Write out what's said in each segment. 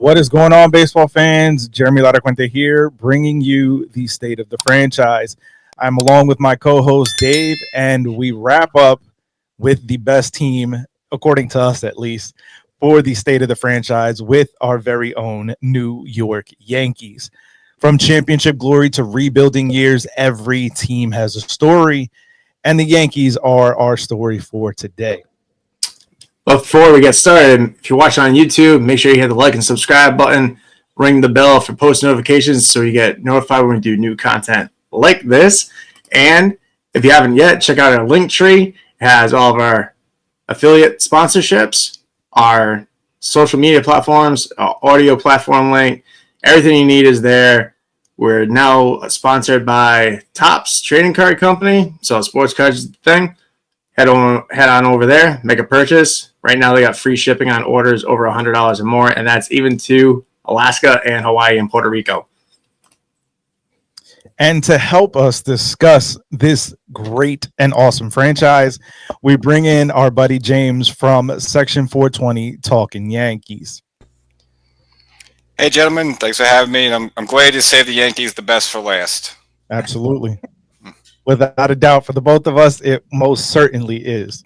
What is going on, baseball fans? Jeremy Ladacuente here, bringing you the state of the franchise. I'm along with my co-host Dave, and we wrap up with the best team, according to us at least, for the state of the franchise with our very own New York Yankees. From championship glory to rebuilding years, every team has a story, and the Yankees are our story for today. Before we get started, if you're watching on YouTube, make sure you hit the like and subscribe button, ring the bell for post notifications so you get notified when we do new content like this. And if you haven't yet, check out our link tree. It has all of our affiliate sponsorships, our social media platforms, our audio platform link. Everything you need is there. We're now sponsored by Topps Trading Card Company, so sports cards is the thing. Head on over there, make a purchase. Right now they got free shipping on orders over $100 or more, and that's even to Alaska and Hawaii and Puerto Rico. And to help us discuss this great and awesome franchise, we bring in our buddy James from Section 420 Talkin Yankees. Hey, gentlemen, thanks for having me. And I'm glad you saved the Yankees the best for last. Absolutely. Without a doubt, for the both of us, it most certainly is.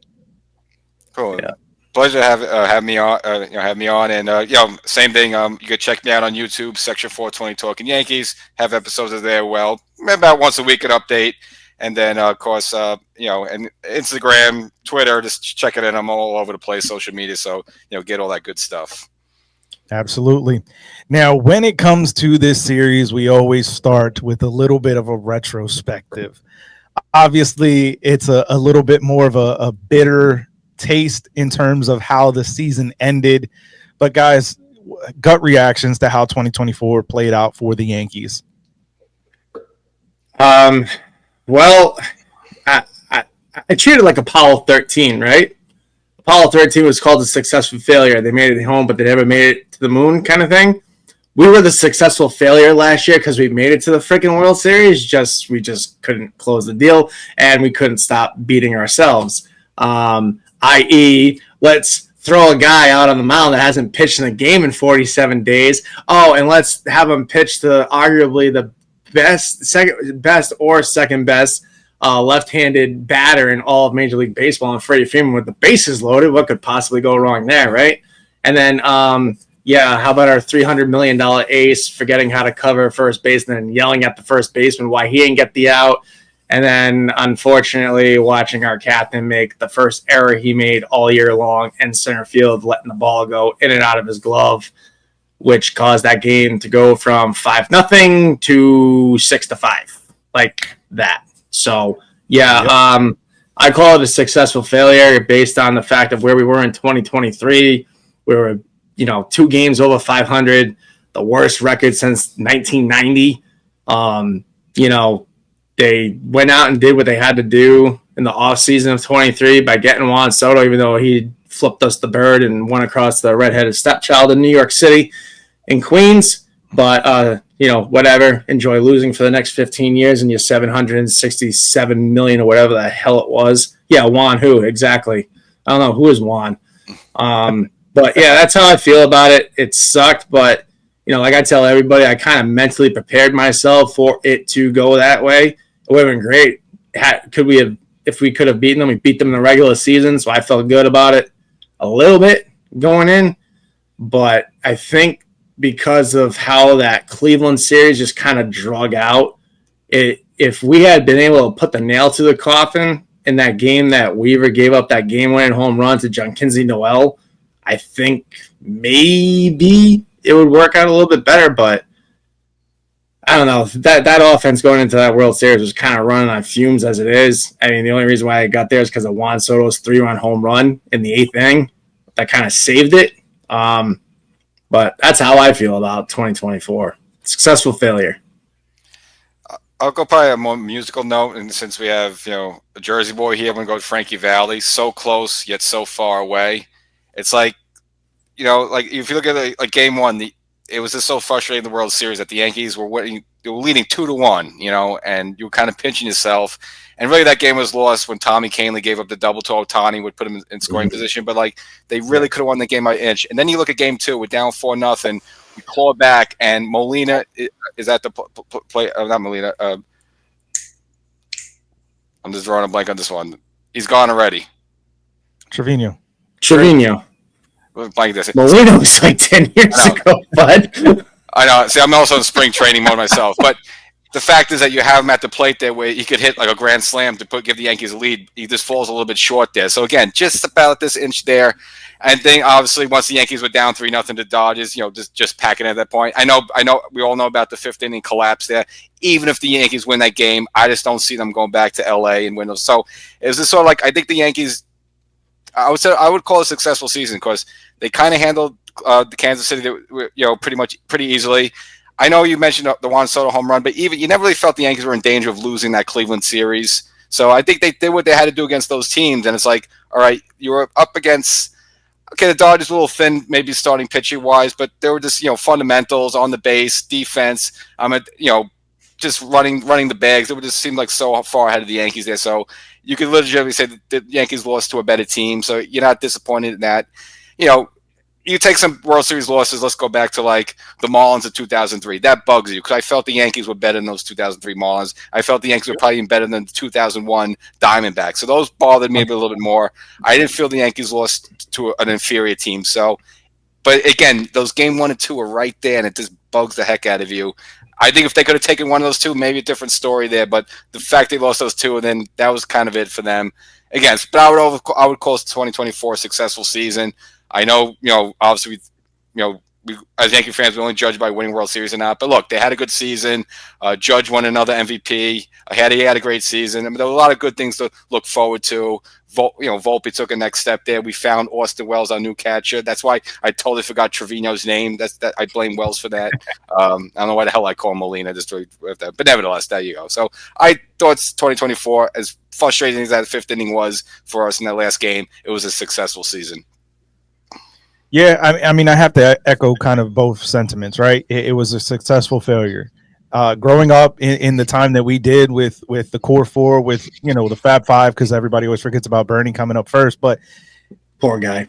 Cool. Yeah. Pleasure to have me on. Have me on, and same thing. You can check me out on YouTube, Section 420 Talkin Yankees. Have episodes of there. Well, about once a week, an update, and then of course, and Instagram, Twitter. Just check it in. I'm all over the place, social media. So get all that good stuff. Absolutely. Now, when it comes to this series, we always start with a little bit of a retrospective. Obviously, it's a little bit more of a bitter taste in terms of how the season ended. But guys, gut reactions to how 2024 played out for the Yankees. Well, I treated it like Apollo 13, right? Apollo 13 was called a successful failure. They made it home, but they never made it to the moon kind of thing. We were the successful failure last year because we made it to the freaking World Series. We just couldn't close the deal, and we couldn't stop beating ourselves. I.e., let's throw a guy out on the mound that hasn't pitched in a game in 47 days. Oh, and let's have him pitch to arguably the second best left-handed batter in all of Major League Baseball, and Freddie Freeman with the bases loaded. What could possibly go wrong there, right? And then, how about our $300 million ace forgetting how to cover first base and then yelling at the first baseman why he didn't get the out? And then, unfortunately, watching our captain make the first error he made all year long in center field, letting the ball go in and out of his glove, which caused that game to go from 5-0 to 6-5, like that. So, I call it a successful failure based on the fact of where we were in 2023. We were, 2 games over 500, the worst record since 1990. They went out and did what they had to do in the offseason of 23 by getting Juan Soto, even though he flipped us the bird and went across the redheaded stepchild in New York City in Queens. But, whatever. Enjoy losing for the next 15 years and your $767 million or whatever the hell it was. Yeah, Juan who? Exactly. I don't know. Who is Juan? But, yeah, that's how I feel about it. It sucked, but, like I tell everybody, I kind of mentally prepared myself for it to go that way. It would have been great. If we could have beaten them, we beat them in the regular season, so I felt good about it a little bit going in. But I think because of how that Cleveland series just kind of drug out, if we had been able to put the nail to the coffin in that game that Weaver gave up that game-winning home run to Jhonkensy Noel, I think maybe it would work out a little bit better, but I don't know. That offense going into that World Series was kind of running on fumes as it is. I mean, the only reason why I got there is because of Juan Soto's 3-run home run in the 8th inning. That kind of saved it. But that's how I feel about 2024. Successful failure. I'll go probably a more musical note, and since we have a Jersey boy here, I'm gonna go with Frankie Valli. So close yet so far away. It's like like if you look at like game 1, it was just so frustrating in the World Series that the Yankees were winning. They were leading 2-1, and you were kind of pinching yourself. And really, that game was lost when Tommy Kahnle gave up the double to Ohtani, would put him in scoring position. But they really could have won the game by an inch. And then you look at game 2, we're down 4-0. you claw back, and Molina is at the play. Not Molina. I'm just drawing a blank on this one. He's gone already. Trevino. Blank this. Molina was like 10 years ago, bud. I know. See, I'm also in spring training mode myself, but the fact is that you have him at the plate there where he could hit like a grand slam to give the Yankees a lead. He just falls a little bit short there. So again, just about this inch there. And then obviously once the Yankees were down 3-0 to Dodgers, just packing at that point. I know. We all know about the fifth inning collapse there. Even if the Yankees win that game, I just don't see them going back to LA and win those. So it was just sort of like I think the Yankees. I would call it a successful season because they kind of handled the Kansas City, pretty easily. I know you mentioned the Juan Soto home run, but even you never really felt the Yankees were in danger of losing that Cleveland series. So I think they did what they had to do against those teams, and it's like, all right, you were up against. Okay, the Dodgers were a little thin, maybe starting pitching wise, but they were just fundamentals on the base, defense. Just running the bags. It would just seem like so far ahead of the Yankees there. So you could legitimately say that the Yankees lost to a better team. So you're not disappointed in that. You take some World Series losses. Let's go back to like the Marlins of 2003. That bugs you because I felt the Yankees were better than those 2003 Marlins. I felt the Yankees were probably even better than the 2001 Diamondbacks. So those bothered me a little bit more. I didn't feel the Yankees lost to an inferior team. So, but again, those game 1 and 2 are right there, and it just bugs the heck out of you. I think if they could have taken one of those two, maybe a different story there. But the fact they lost those two, and then that was kind of it for them. Again, but I would call it 2024 a successful season. I know, obviously, we as Yankee fans, we only judge by winning World Series or not. But look, they had a good season. Judge won another MVP. He had a great season. I mean, there were a lot of good things to look forward to. Volpe took a next step there. We found Austin Wells, our new catcher. That's why I totally forgot Trevino's name. I blame Wells for that. I don't know why the hell I call him Molina. But nevertheless, there you go. So I thought 2024, as frustrating as that fifth inning was for us in that last game, it was a successful season. Yeah, I mean, I have to echo kind of both sentiments, right? It was a successful failure. Growing up in the time that we did with the core four, with the Fab Five, because everybody always forgets about Bernie coming up first. But poor guy.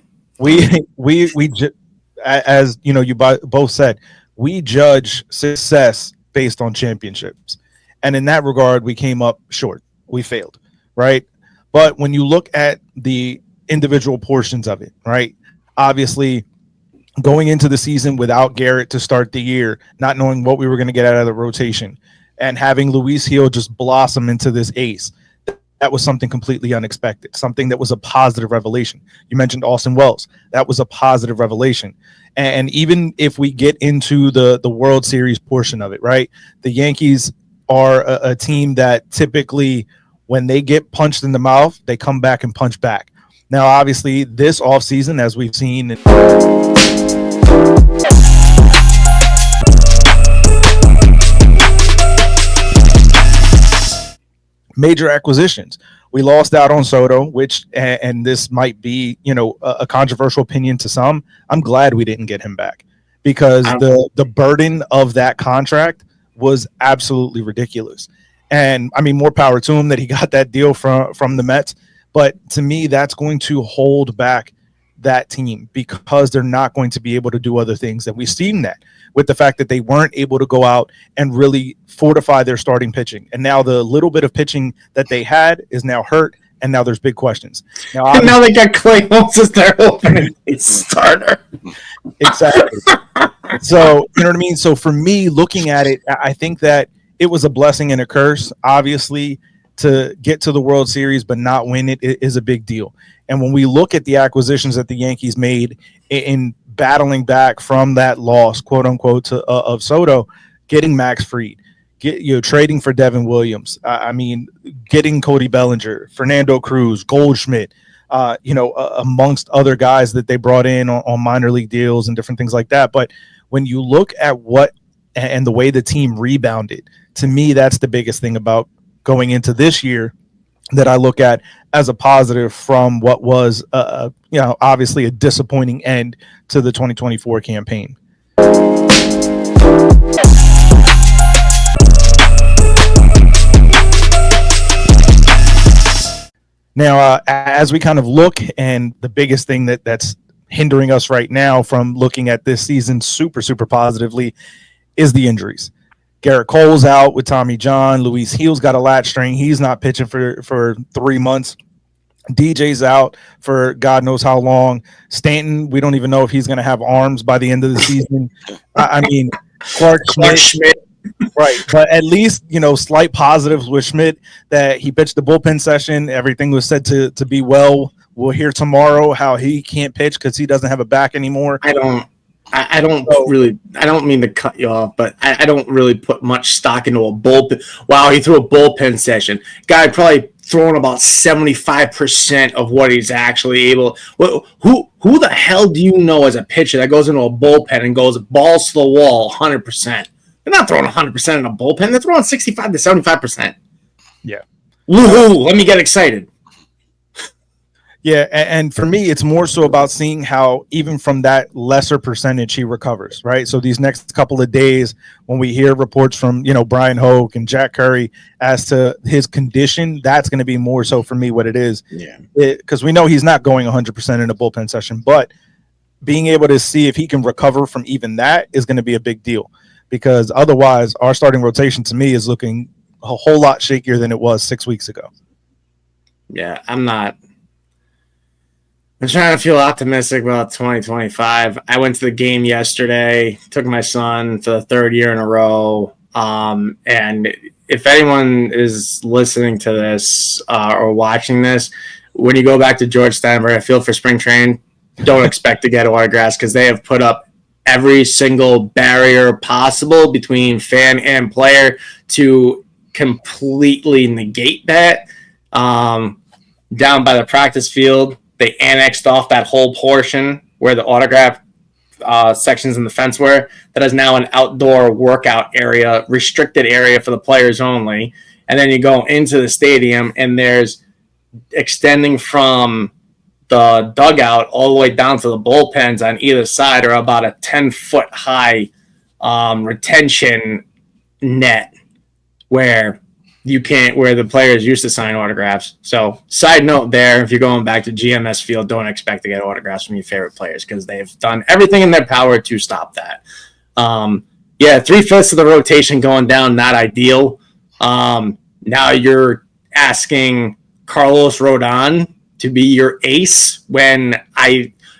As you both said, we judge success based on championships, and in that regard, we came up short. We failed, right? But when you look at the individual portions of it, right? Obviously, going into the season without Garrett to start the year, not knowing what we were going to get out of the rotation, and having Luis Gil just blossom into this ace, that was something completely unexpected, something that was a positive revelation. You mentioned Austin Wells. That was a positive revelation. And even if we get into the World Series portion of it, right, the Yankees are a team that typically, when they get punched in the mouth, they come back and punch back. Now, obviously, this offseason, as we've seen, major acquisitions. We lost out on Soto, which, and this might be, a controversial opinion to some. I'm glad we didn't get him back because the burden of that contract was absolutely ridiculous. And I mean, more power to him that he got that deal from the Mets. But to me, that's going to hold back that team because they're not going to be able to do other things. And we've seen that with the fact that they weren't able to go out and really fortify their starting pitching. And now the little bit of pitching that they had is now hurt. And now there's big questions. Now they got Clay Holmes as their opening starter. Exactly. So, you know what I mean? So for me, looking at it, I think that it was a blessing and a curse. Obviously, to get to the World Series but not win it is a big deal. And when we look at the acquisitions that the Yankees made in battling back from that loss, quote unquote, of Soto, getting Max Fried, trading for Devin Williams, getting Cody Bellinger, Fernando Cruz, Goldschmidt, amongst other guys that they brought in on minor league deals and different things like that. But when you look at what and the way the team rebounded, to me, that's the biggest thing about going into this year that I look at as a positive from what was, obviously a disappointing end to the 2024 campaign. Now, as we kind of look, and the biggest thing that's hindering us right now from looking at this season super, super positively is the injuries. Garrett Cole's out with Tommy John. Luis Gil's got a lat strain. He's not pitching for 3 months. DJ's out for God knows how long. Stanton, we don't even know if he's going to have arms by the end of the season. I mean, Clark Schmidt. Right. But at least, slight positives with Schmidt that he pitched the bullpen session. Everything was said to be well. We'll hear tomorrow how he can't pitch because he doesn't have a back anymore. I don't mean to cut you off, but I don't really put much stock into a bullpen. Wow, he threw a bullpen session. Guy probably throwing about 75% of what he's actually able. Who the hell do you know as a pitcher that goes into a bullpen and goes balls to the wall 100%? They're not throwing 100% in a bullpen. They're throwing 65 to 75%. Yeah. Woohoo! Let me get excited. Yeah, and for me, it's more so about seeing how even from that lesser percentage he recovers, right? So these next couple of days, when we hear reports from Brian Hoke and Jack Curry as to his condition, that's going to be more so for me what it is. Yeah, because we know he's not going 100% in a bullpen session, but being able to see if he can recover from even that is going to be a big deal. Because otherwise, our starting rotation to me is looking a whole lot shakier than it was 6 weeks ago. Yeah, I'm trying to feel optimistic about 2025. I went to the game yesterday, took my son for the third year in a row. And if anyone is listening to this or watching this, when you go back to George Steinberg, I feel for spring training, don't expect to get autographs because they have put up every single barrier possible between fan and player to completely negate that. Down by the practice field, they annexed off that whole portion where the autograph sections in the fence were. That is now an outdoor workout area, restricted area for the players only. And then you go into the stadium, and there's extending from the dugout all the way down to the bullpens on either side are about a 10-foot high retention net where the players used to sign autographs. So side note there, if you're going back to GMS Field, don't expect to get autographs from your favorite players because they've done everything in their power to stop that. 3/5 of the rotation going down, not ideal. Now you're asking Carlos Rodon to be your ace when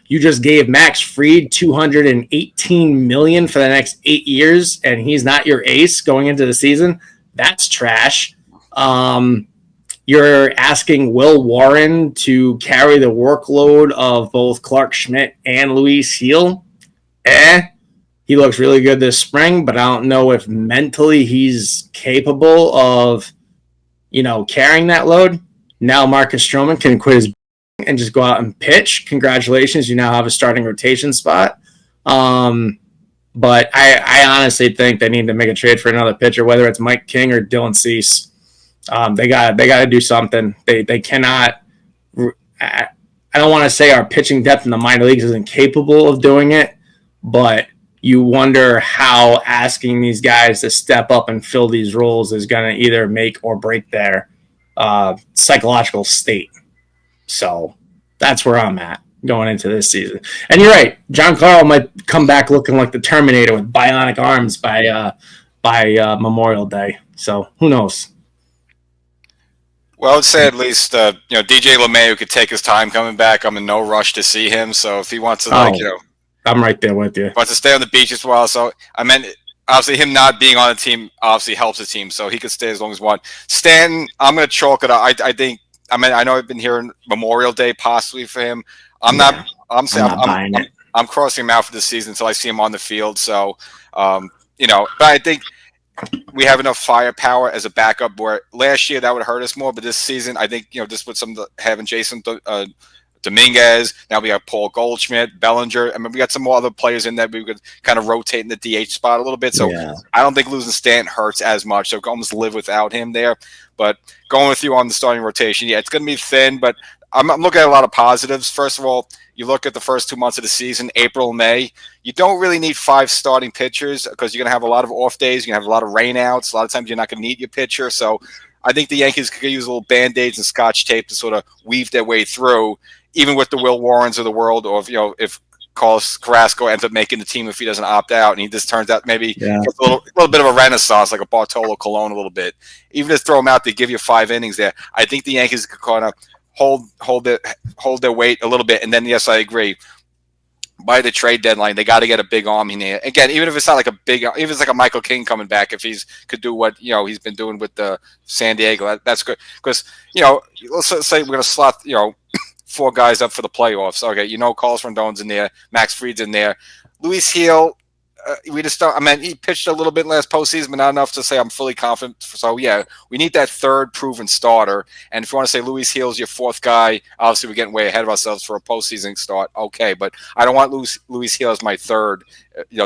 you just gave Max Fried $218 million for the next 8 years, and he's not your ace going into the season. That's trash. You're asking Will Warren to carry the workload of both Clark Schmidt and Luis Gil. He looks really good this spring, but I don't know if mentally he's capable of, carrying that load. Now Marcus Stroman can quit his and just go out and pitch. Congratulations, you now have a starting rotation spot. But I honestly think they need to make a trade for another pitcher, whether it's Mike King or Dylan Cease. They got to do something. They cannot. I don't want to say our pitching depth in the minor leagues isn't capable of doing it, but you wonder how asking these guys to step up and fill these roles is going to either make or break their psychological state. So that's where I'm at going into this season. And you're right, John Carl might come back looking like the Terminator with bionic arms by Memorial Day. So who knows? Well, I would say at least DJ LeMahieu could take his time coming back. I'm in no rush to see him. So if he wants to, I'm right there with you. Wants to stay on the beach as well. So I meant obviously him not being on the team obviously helps the team. So he could stay as long as one. Stanton, I'm going to chalk it up. I think. I mean, I know I've been hearing Memorial Day possibly for him. I'm crossing him out for the season until I see him on the field. So, but I think we have enough firepower as a backup where last year that would hurt us more. But this season, I think, just with having Jason Dominguez, now we have Paul Goldschmidt, Bellinger. I mean, we got some more other players in that we could kind of rotate in the DH spot a little bit. So I don't think losing Stanton hurts as much. So almost live without him there. But going with you on the starting rotation, it's going to be thin, but I'm looking at a lot of positives. First of all, you look at the first 2 months of the season, April, May, you don't really need 5 starting pitchers because you're going to have a lot of off days. You're going to have a lot of rainouts. A lot of times you're not going to need your pitcher. So I think the Yankees could use little Band-Aids and Scotch tape to sort of weave their way through. even with the Will Warrens of the world, or if Carlos Carrasco ends up making the team if he doesn't opt out, and he just turns out maybe gets a little bit of a renaissance, like a Bartolo Colon a little bit. Even just throw him out to give you 5 innings there. I think the Yankees could kind of hold their weight a little bit. And then, yes, I agree. By the trade deadline, they got to get a big arm in there. Again, even if it's not like a big, even if it's like a Michael King coming back, if he's could do what he's been doing with the San Diego, that's good. Because let's say we're gonna slot 4 guys up for the playoffs. Okay, Carlos Rondon's in there, Max Fried's in there, Luis Gil. We just don't. I mean, he pitched a little bit last postseason, but not enough to say I'm fully confident. So yeah, we need that third proven starter. And if you want to say Luis Gil's your 4th guy, obviously we're getting way ahead of ourselves for a postseason start. Okay, but I don't want Luis Gil as my third.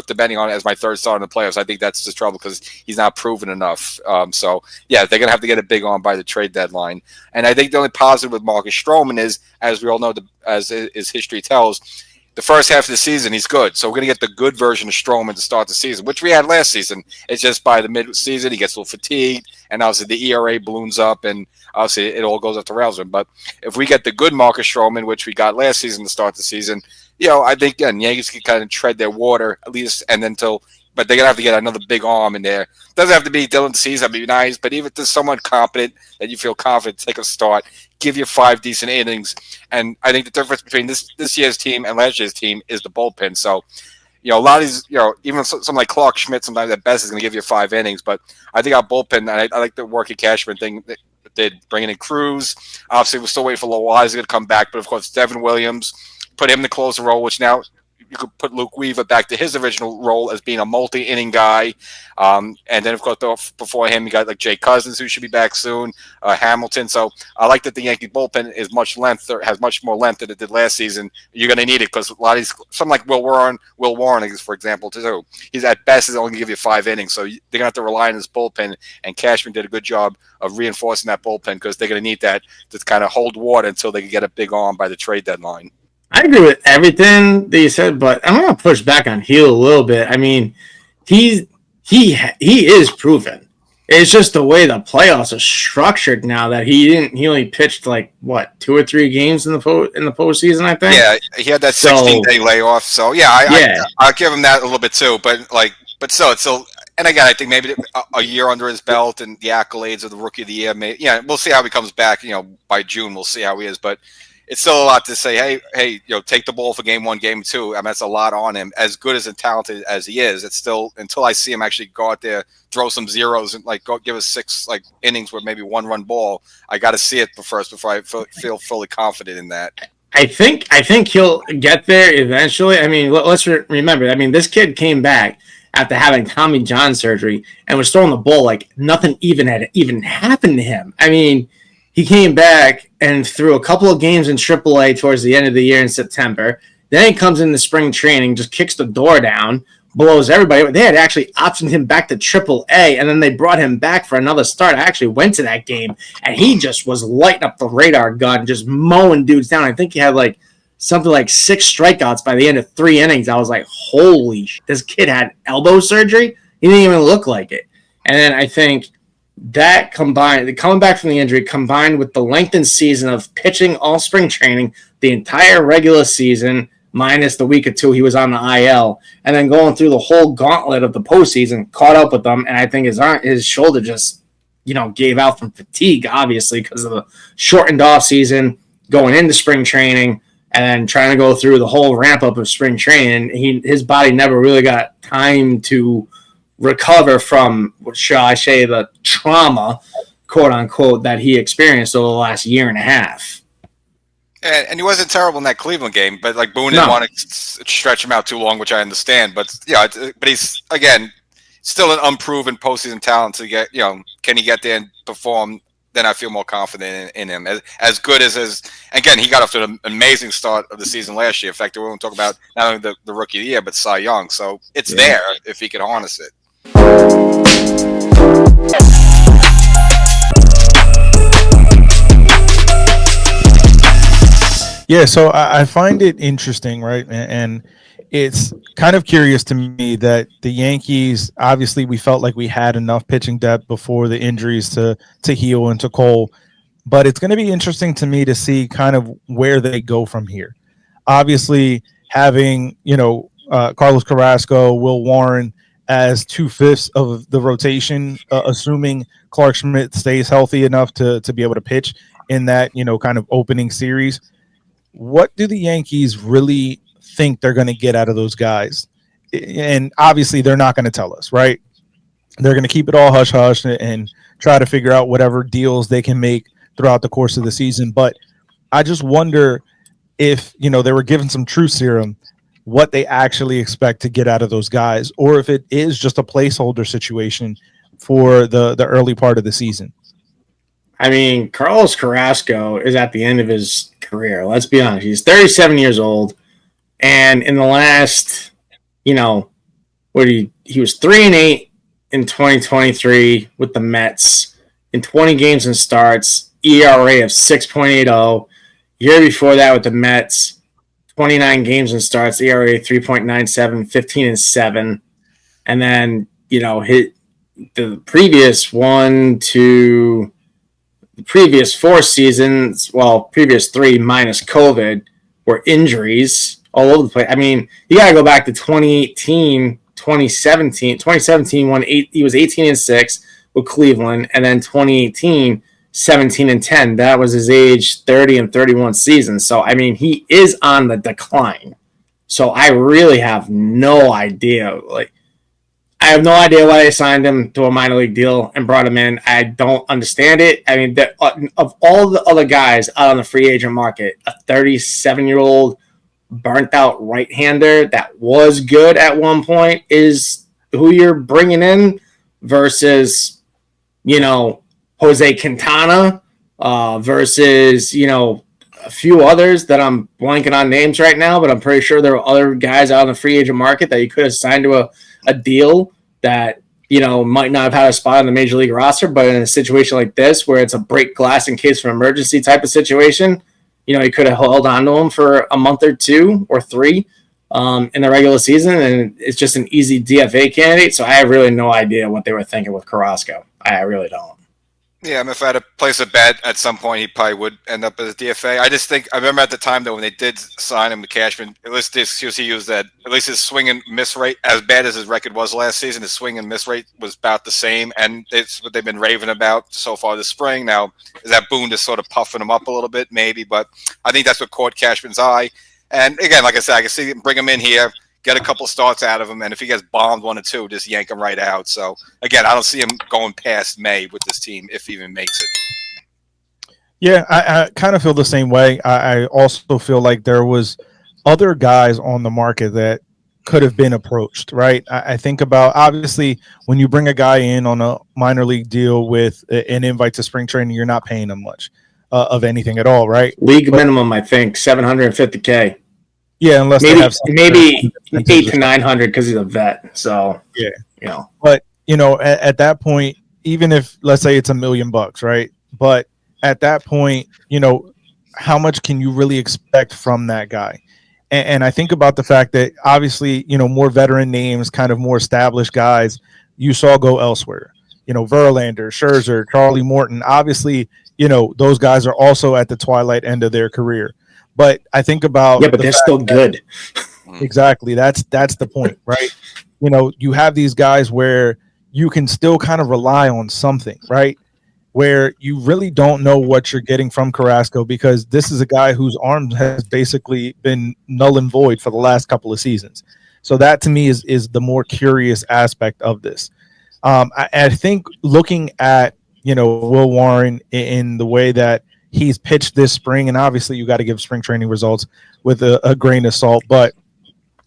Depending on as my third starter in the playoffs, I think that's the trouble because he's not proven enough. So yeah, they're gonna have to get a big arm by the trade deadline. And I think the only positive with Marcus Stroman is, as we all know, as his history tells, the first half of the season, he's good. So we're going to get the good version of Stroman to start the season, which we had last season. It's just by the mid-season, he gets a little fatigued, and obviously the ERA balloons up, and obviously it all goes up the rails. But if we get the good Marcus Stroman, which we got last season to start the season, I think, again, Yankees can kind of tread their water, at least, and then but they're going to have to get another big arm in there. Doesn't have to be Dylan Cease, that'd be nice, but even if there's someone competent that you feel confident to take a start, give you 5 decent innings. And I think the difference between this year's team and last year's team is the bullpen. So, a lot of these, even someone like Clark Schmidt, sometimes at best is going to give you 5 innings. But I think our bullpen, I like the work Cashman thing that did, bringing in Cruz. Obviously, we're still waiting for Loaiza to come back. But, of course, Devin Williams, put him in the closer role, which now you could put Luke Weaver back to his original role as being a multi-inning guy. And then, of course, before him, you got like Jay Cousins, who should be back soon, Hamilton. So I like that the Yankee bullpen is has much more length than it did last season. You're going to need it because a lot of these, something like Will Warren, for example, too. He's at best is only going to give you 5 innings. So they're going to have to rely on his bullpen. And Cashman did a good job of reinforcing that bullpen because they're going to need that to kind of hold water until they can get a big arm by the trade deadline. I agree with everything that you said, but I'm going to push back on Gil a little bit. I mean, he is proven. It's just the way the playoffs are structured now that he only pitched like 2 or 3 games in the postseason, I think. Yeah, he had that 16-day layoff. So I'll give him that a little bit too. But still, it's still. And again, I think maybe a year under his belt and the accolades of the Rookie of the Year. We'll see how he comes back. By June, we'll see how he is, but. It's still a lot to say, hey, take the ball for game 1, game 2. I mean, that's a lot on him. As good as and talented as he is, it's still, until I see him actually go out there, throw some zeros and go give us 6 innings with maybe 1-run ball. I got to see it first before I feel fully confident in that. I think he'll get there eventually. I mean, let's remember. I mean, this kid came back after having Tommy John surgery and was throwing the ball like nothing even happened to him. I mean. He came back and threw a couple of games in AAA towards the end of the year in September. Then he comes into spring training, just kicks the door down, blows everybody. They had actually optioned him back to AAA, and then they brought him back for another start. I actually went to that game, and he just was lighting up the radar gun, just mowing dudes down. I think he had something like 6 strikeouts by the end of 3 innings. I was like, holy shit, this kid had elbow surgery? He didn't even look like it. And then I think that combined, coming back from the injury, combined with the lengthened season of pitching all spring training, the entire regular season, minus the week or 2 he was on the IL, and then going through the whole gauntlet of the postseason, caught up with them, and I think his shoulder just, gave out from fatigue, obviously, because of the shortened off season, going into spring training, and then trying to go through the whole ramp up of spring training. His body never really got time to recover from, shall I say, the trauma, quote unquote, that he experienced over the last year and a half. And he wasn't terrible in that Cleveland game, but Boone didn't want to stretch him out too long, which I understand. But but he's again still an unproven postseason talent to get. Can he get there and perform? Then I feel more confident in him. As good as again, he got off to an amazing start of the season last year. In fact, we won't talk about not only the Rookie of the Year, but Cy Young. So it's there if he can harness it. Yeah, so I find it interesting, right? And it's kind of curious to me that the Yankees, obviously we felt like we had enough pitching depth before the injuries to Gil and to Cole, but it's going to be interesting to me to see kind of where they go from here. Obviously, having Carlos Carrasco, Will Warren as 2/5 of the rotation, assuming Clark Schmidt stays healthy enough to be able to pitch in that kind of opening series. What do the Yankees really think they're going to get out of those guys? And obviously, they're not going to tell us, right? They're going to keep it all hush hush and try to figure out whatever deals they can make throughout the course of the season. But I just wonder if they were given some truth serum, what they actually expect to get out of those guys, or if it is just a placeholder situation for the early part of the season. I mean, Carlos Carrasco is at the end of his career. Let's be honest. He's 37 years old, and in the last, he was 3-8 in 2023 with the Mets in 20 games and starts, ERA of 6.80. Year before that with the Mets, 29 games and starts, ERA 3.97, 15-7. And then, hit the previous previous 4 seasons, previous 3 minus COVID, were injuries all over the place. I mean, you got to go back to 2018, 2017. 2017, he was 18-6 with Cleveland, and then 2018, 17-10. That was his age 30 and 31 season. So, I mean, he is on the decline. So I really have no idea. I have no idea why they signed him to a minor league deal and brought him in. I don't understand it. I mean, of all the other guys out on the free agent market, a 37-year-old burnt out right-hander that was good at one point is who you're bringing in versus, Jose Quintana versus, a few others that I'm blanking on names right now, but I'm pretty sure there are other guys out on the free agent market that you could have signed to a deal that, might not have had a spot on the major league roster, but in a situation like this where it's a break glass in case of emergency type of situation, you could have held on to him for a month or 2 or 3 in the regular season, and it's just an easy DFA candidate. So I have really no idea what they were thinking with Carrasco. I really don't. Yeah, I mean, if I had to place a bet at some point, he probably would end up as a DFA. I remember at the time, though, when they did sign him to Cashman, at least he used that, at least his swing and miss rate, as bad as his record was last season, his swing and miss rate was about the same, and it's what they've been raving about so far this spring. Now, is that Boone just sort of puffing him up a little bit? Maybe, but I think that's what caught Cashman's eye. And again, like I said, I can see him bring him in here, get a couple starts out of him, and if he gets bombed 1 or 2, just yank him right out. So, again, I don't see him going past May with this team, if he even makes it. Yeah, I kind of feel the same way. I also feel like there was other guys on the market that could have been approached, right? I think about, obviously, when you bring a guy in on a minor league deal with an invite to spring training, you're not paying him much of anything at all, right? League minimum, I think, $750K. Yeah, unless maybe 800 to 900 because he's a vet. So yeah, But at that point, even if let's say it's $1 million, right? But at that point, how much can you really expect from that guy? And I think about the fact that obviously, more veteran names, kind of more established guys, you saw go elsewhere. Verlander, Scherzer, Charlie Morton. Obviously, those guys are also at the twilight end of their career. But I think about but they're still good. Exactly. That's the point, right? You have these guys where you can still kind of rely on something, right? Where you really don't know what you're getting from Carrasco because this is a guy whose arm has basically been null and void for the last couple of seasons. So that to me is the more curious aspect of this. I think looking at Will Warren in the way that he's pitched this spring, and obviously you got to give spring training results with a grain of salt, but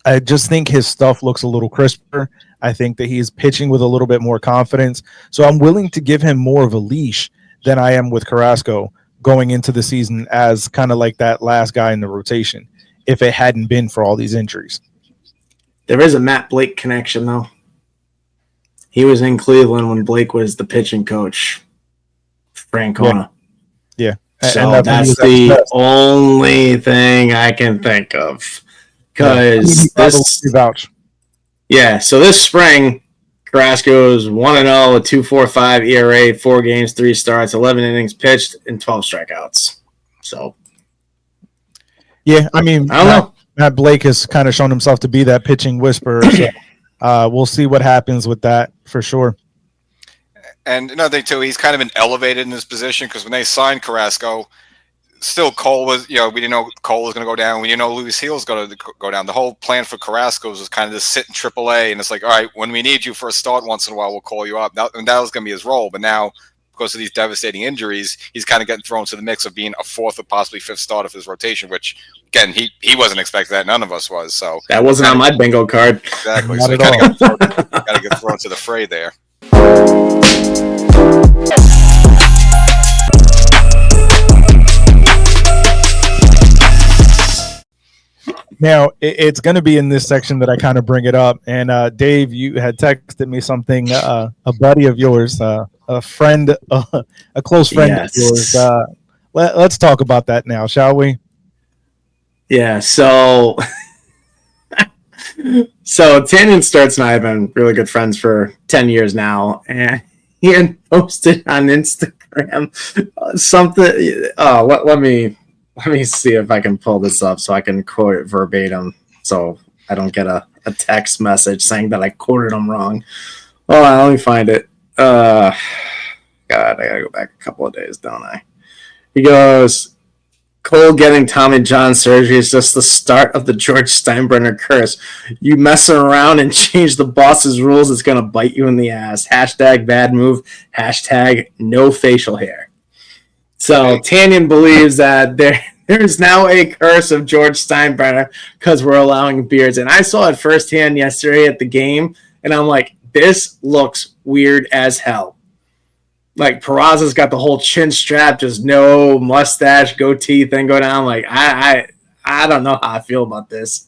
I just think his stuff looks a little crisper. I think that he's pitching with a little bit more confidence. So I'm willing to give him more of a leash than I am with Carrasco going into the season as kind of like that last guy in the rotation if it hadn't been for all these injuries. There is a Matt Blake connection, though. He was in Cleveland when Blake was the pitching coach. Francona. Yeah. So that's the only thing I can think of. Because so this spring, Carrasco is 1-0, a 2.45 ERA, 4 games, 3 starts, 11 innings pitched, and 12 strikeouts. So, yeah, I mean, I don't know. Matt Blake has kind of shown himself to be that pitching whisperer. So we'll see what happens with that for sure. And another thing too, he's kind of been elevated in his position because when they signed Carrasco, still Cole was, we didn't know Cole was going to go down. We didn't know Luis Gil was going to go down. The whole plan for Carrasco was kind of to sit in AAA, and it's like, all right, when we need you for a start once in a while, we'll call you up. And that was going to be his role. But now, because of these devastating injuries, he's kind of getting thrown to the mix of being a 4th or possibly 5th start of his rotation, which, again, he wasn't expecting that. None of us was. So that wasn't on my bingo card. Exactly. Not So at you all. got to get thrown to the fray there. Now, it's going to be in this section that I kind of bring it up. And Dave, you had texted me something, a buddy of yours, a friend, a close friend of yours. Let's talk about that now, shall we? Yeah, so Tanyan Sturts and I have been really good friends for 10 years now. And he had posted on Instagram something. Let me see if I can pull this up so I can quote it verbatim so I don't get a text message saying that I quoted him wrong. Hold on, let me find it. God, I gotta go back a couple of days, don't I? He goes, Cole getting Tommy John surgery is just the start of the George Steinbrenner curse. You mess around and change the boss's rules, it's going to bite you in the ass. Hashtag bad move. Hashtag no facial hair. So Tanyan believes that there's now a curse of George Steinbrenner because we're allowing beards. And I saw it firsthand yesterday at the game, and I'm like, this looks weird as hell. Like, Peraza's got the whole chin strap, just no mustache, goatee thing going on. Like, I don't know how I feel about this.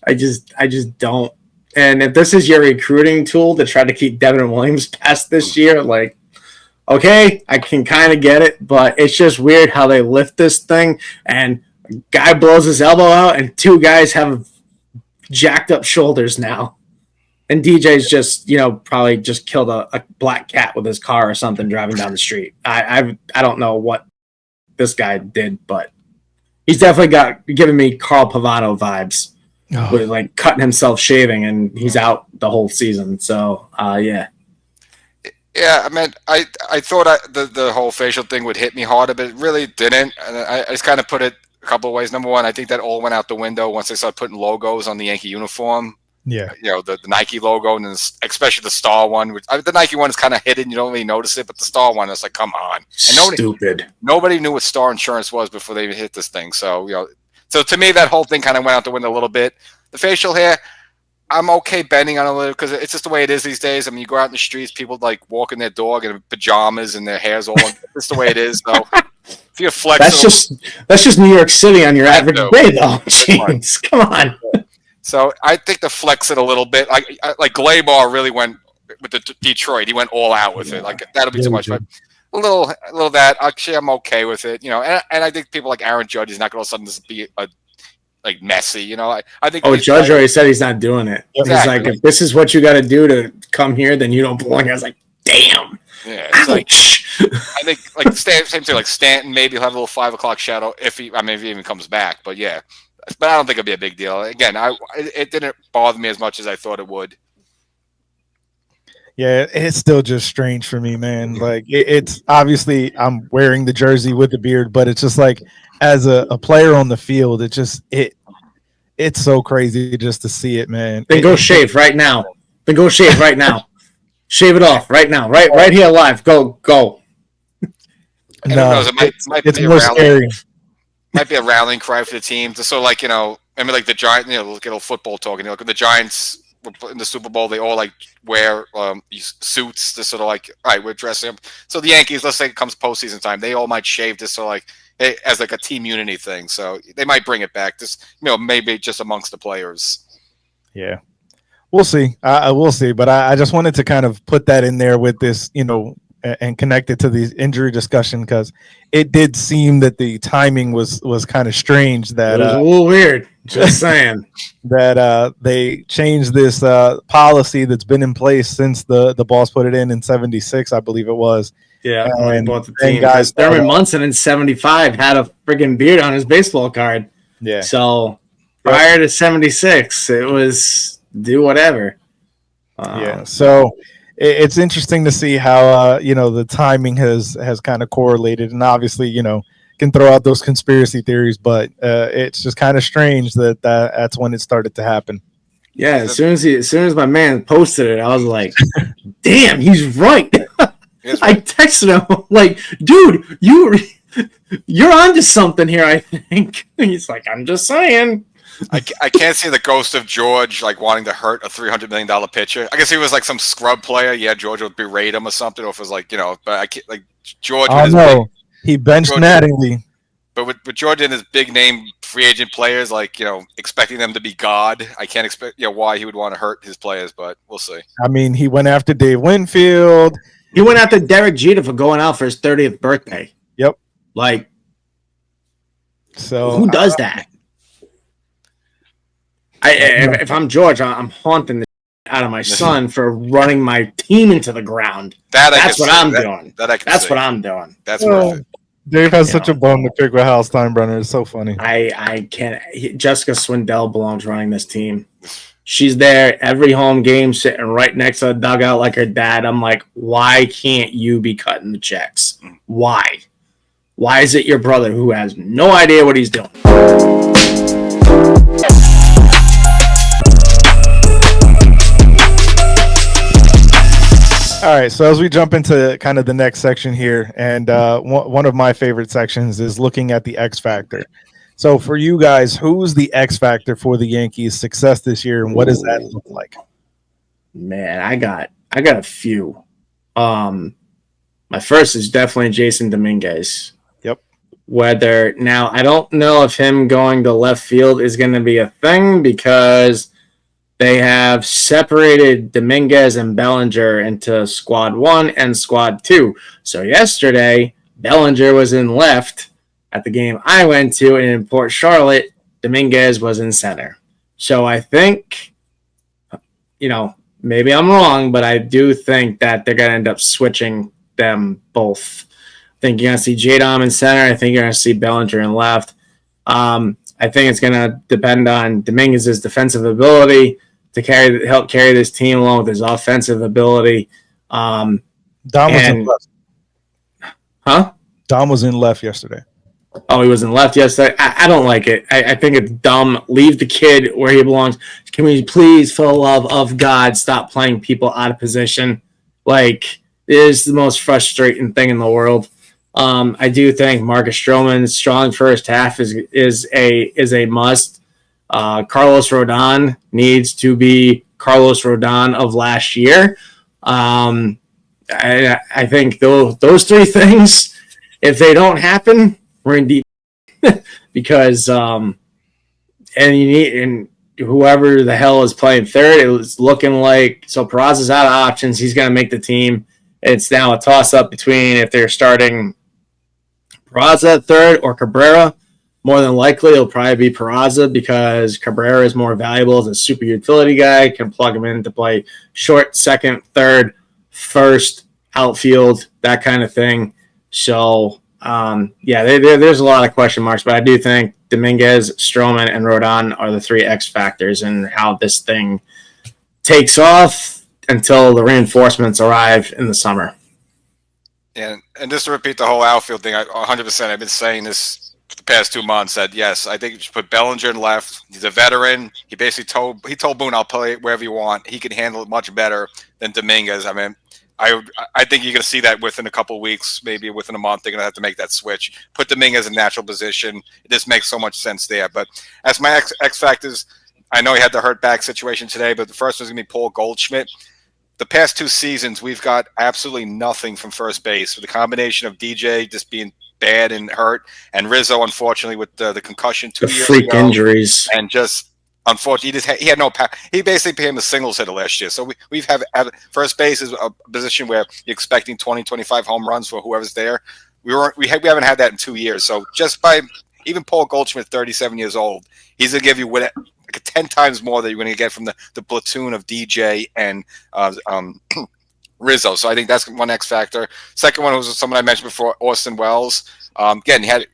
I just don't. And if this is your recruiting tool to try to keep Devin Williams past this year, like, okay, I can kind of get it, but it's just weird how they lift this thing and a guy blows his elbow out and 2 guys have jacked up shoulders now. And DJ's just, probably just killed a black cat with his car or something driving down the street. I don't know what this guy did, but he's definitely giving me Carl Pavano vibes with like cutting himself shaving, and he's out the whole season. So, yeah. Yeah, I mean, I thought the whole facial thing would hit me harder, but it really didn't. And I just kind of put it a couple of ways. Number one, I think that all went out the window once they started putting logos on the Yankee uniform. Yeah. The Nike logo, and especially the star one. Which, the Nike one is kind of hidden. You don't really notice it, but the star one, it's like, come on. And nobody knew what Star Insurance was before they even hit this thing. So, so to me, that whole thing kind of went out the window a little bit. The facial hair, I'm okay bending on a little because it's just the way it is these days. I mean, you go out in the streets, people like walking their dog in pajamas and their hair's all. It's just the way it is. So if you flex, that's just New York City on your average day, though. Jeez, come on. So I think to flex it a little bit, like Glaber really went with the Detroit. He went all out with it. Like that'll be too much. But a little that actually I'm okay with it. And I think people like Aaron Judge is not going to suddenly just be like messy. I think. Oh, Judge already said he's not doing it. Exactly. He's like, if this is what you got to do to come here, then you don't belong. I was like, damn. Yeah, it's like I think like same thing. Like Stanton, maybe he'll have a little 5 o'clock shadow if he even comes back. But yeah. But I don't think it'll be a big deal. Again, it didn't bother me as much as I thought it would. Yeah, it's still just strange for me, man. Like it's obviously I'm wearing the jersey with the beard, but it's just like as a player on the field, it's so crazy just to see it, man. Then go shave right now. Shave it off right now. Right here live. Go. And no, knows, it's more scary. Might be a rallying cry for the team. So, like, I mean, like the Giants, look at old football talking. Like the Giants in the Super Bowl, they all like wear these suits to sort of like, all right, we're dressing up. So the Yankees, let's say it comes postseason time, they all might shave this sort of like as like a team unity thing. So they might bring it back. Just maybe just amongst the players. Yeah, we'll see. I will see, but I just wanted to kind of put that in there with this, and connect it to the injury discussion because it did seem that the timing was kind of strange. That it was a little weird. Just saying. that they changed this policy that's been in place since the boss put it in '76, I believe it was. Yeah, when he And bought the then team. guys Because Thurman Munson in 75 had a friggin' beard on his baseball card. Yeah. So prior to 76, it was do whatever. Yeah. So it's interesting to see how the timing has kind of correlated, and obviously can throw out those conspiracy theories, but it's just kind of strange that's when it started to happen. Yeah, as soon as my man posted it, I was like, "Damn, he's right." I texted him like, "Dude, you're onto something here." I think he's like, "I'm just saying." I can't see the ghost of George like wanting to hurt a $300 million pitcher. I guess he was like some scrub player. Yeah, George would berate him or something, or if it was like but I can't like George. Oh no, he benched Mattingly. But with George and his big name free agent players, like expecting them to be God, I can't expect why he would want to hurt his players, but we'll see. I mean, he went after Dave Winfield. He went after Derek Jeter for going out for his 30th birthday. Yep. Like, so who does that? If I'm George, I'm haunting the out of my son for running my team into the ground. That's what I'm doing. That's what I'm doing. That's worth it. Dave has such a bone to pick with Hal Steinbrenner. It's so funny. I can't. Jessica Swindell belongs running this team. She's there every home game, sitting right next to the dugout like her dad. I'm like, why can't you be cutting the checks? Why? Why is it your brother who has no idea what he's doing? All right, so as we jump into kind of the next section here, and one of my favorite sections is looking at the X Factor. So for you guys, who's the X Factor for the Yankees' success this year, and what does that look like? Man, I got a few. My first is definitely Jason Dominguez. Yep. Now I don't know if him going to left field is going to be a thing because they have separated Dominguez and Bellinger into Squad 1 and Squad 2. So yesterday, Bellinger was in left at the game I went to, and in Port Charlotte, Dominguez was in center. So I think, maybe I'm wrong, but I do think that they're going to end up switching them both. I think you're going to see J-Dom in center. I think you're going to see Bellinger in left. I think it's going to depend on Dominguez's defensive ability to help carry this team along with his offensive ability. Dom was in left. Huh? Dom was in left yesterday. Oh, he was in left yesterday. I don't like it. I think it's dumb. Leave the kid where he belongs. Can we please, for the love of God, stop playing people out of position? Like, it is the most frustrating thing in the world. I do think Marcus Stroman's strong first half is a must. Carlos Rodon needs to be Carlos Rodon of last year. I think those three things, if they don't happen, we're in deep because and whoever the hell is playing third, it's looking like Peraza's out of options. He's going to make the team. It's now a toss up between if they're starting Peraza at third or Cabrera. More than likely, it'll probably be Peraza because Cabrera is more valuable as a super utility guy. Can plug him in to play short, second, third, first, outfield, that kind of thing. So, there's a lot of question marks, but I do think Dominguez, Stroman, and Rodon are the three X factors in how this thing takes off until the reinforcements arrive in the summer. And just to repeat the whole outfield thing, 100%. I've been saying this the past 2 months that yes, I think you should put Bellinger in left. He's a veteran. He basically told Boone, "I'll play it wherever you want." He can handle it much better than Dominguez. I mean, I think you're going to see that within a couple of weeks, maybe within a month. They're going to have to make that switch. Put Dominguez in natural position. It just makes so much sense there. But as my X factors, I know he had the hurt back situation today, but the first one's going to be Paul Goldschmidt. The past 2 seasons, we've got absolutely nothing from first base with the combination of DJ just being bad and hurt, and Rizzo, unfortunately, with the concussion 2 years freak ago, injuries, and just unfortunately, he had no power. He basically became a singles hitter last year. So we've have first base is a position where you're expecting 20, 25 home runs for whoever's there. We haven't had that in 2 years. So just by even Paul Goldschmidt, 37 years old, he's going to give you what, like 10 times more that you're going to get from the platoon of DJ and Rizzo. So I think that's one X factor. Second one was someone I mentioned before, Austin Wells. Again, he had a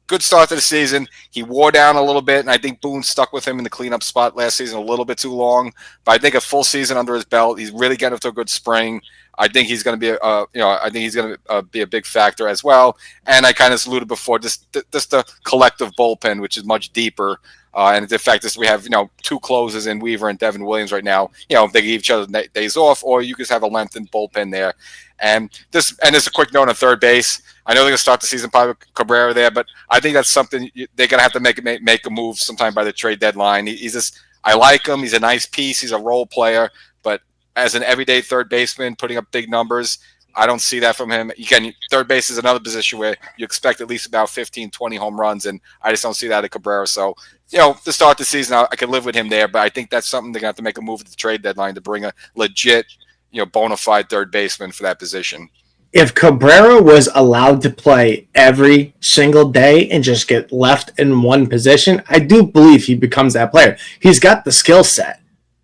good start to the season. He wore down a little bit, and I think Boone stuck with him in the cleanup spot last season a little bit too long. But I think a full season under his belt, he's really getting off to a good spring. I think he's going to be, I think he's going to be a big factor as well. And I kind of alluded before, just the collective bullpen, which is much deeper. And the fact is we have, two closers in Weaver and Devin Williams right now. They give each other days off, or you just have a lengthened bullpen there. And just a quick note on third base. I know they're going to start the season probably with Cabrera there, but I think that's something they're going to have to make a move sometime by the trade deadline. I like him. He's a nice piece. He's a role player, but as an everyday third baseman putting up big numbers, I don't see that from him. Again, third base is another position where you expect at least about 15, 20 home runs, and I just don't see that at Cabrera. So, to start the season, I could live with him there, but I think that's something they're going to have to make a move at the trade deadline to bring a legit, bona fide third baseman for that position. If Cabrera was allowed to play every single day and just get left in one position, I do believe he becomes that player. He's got the skill set.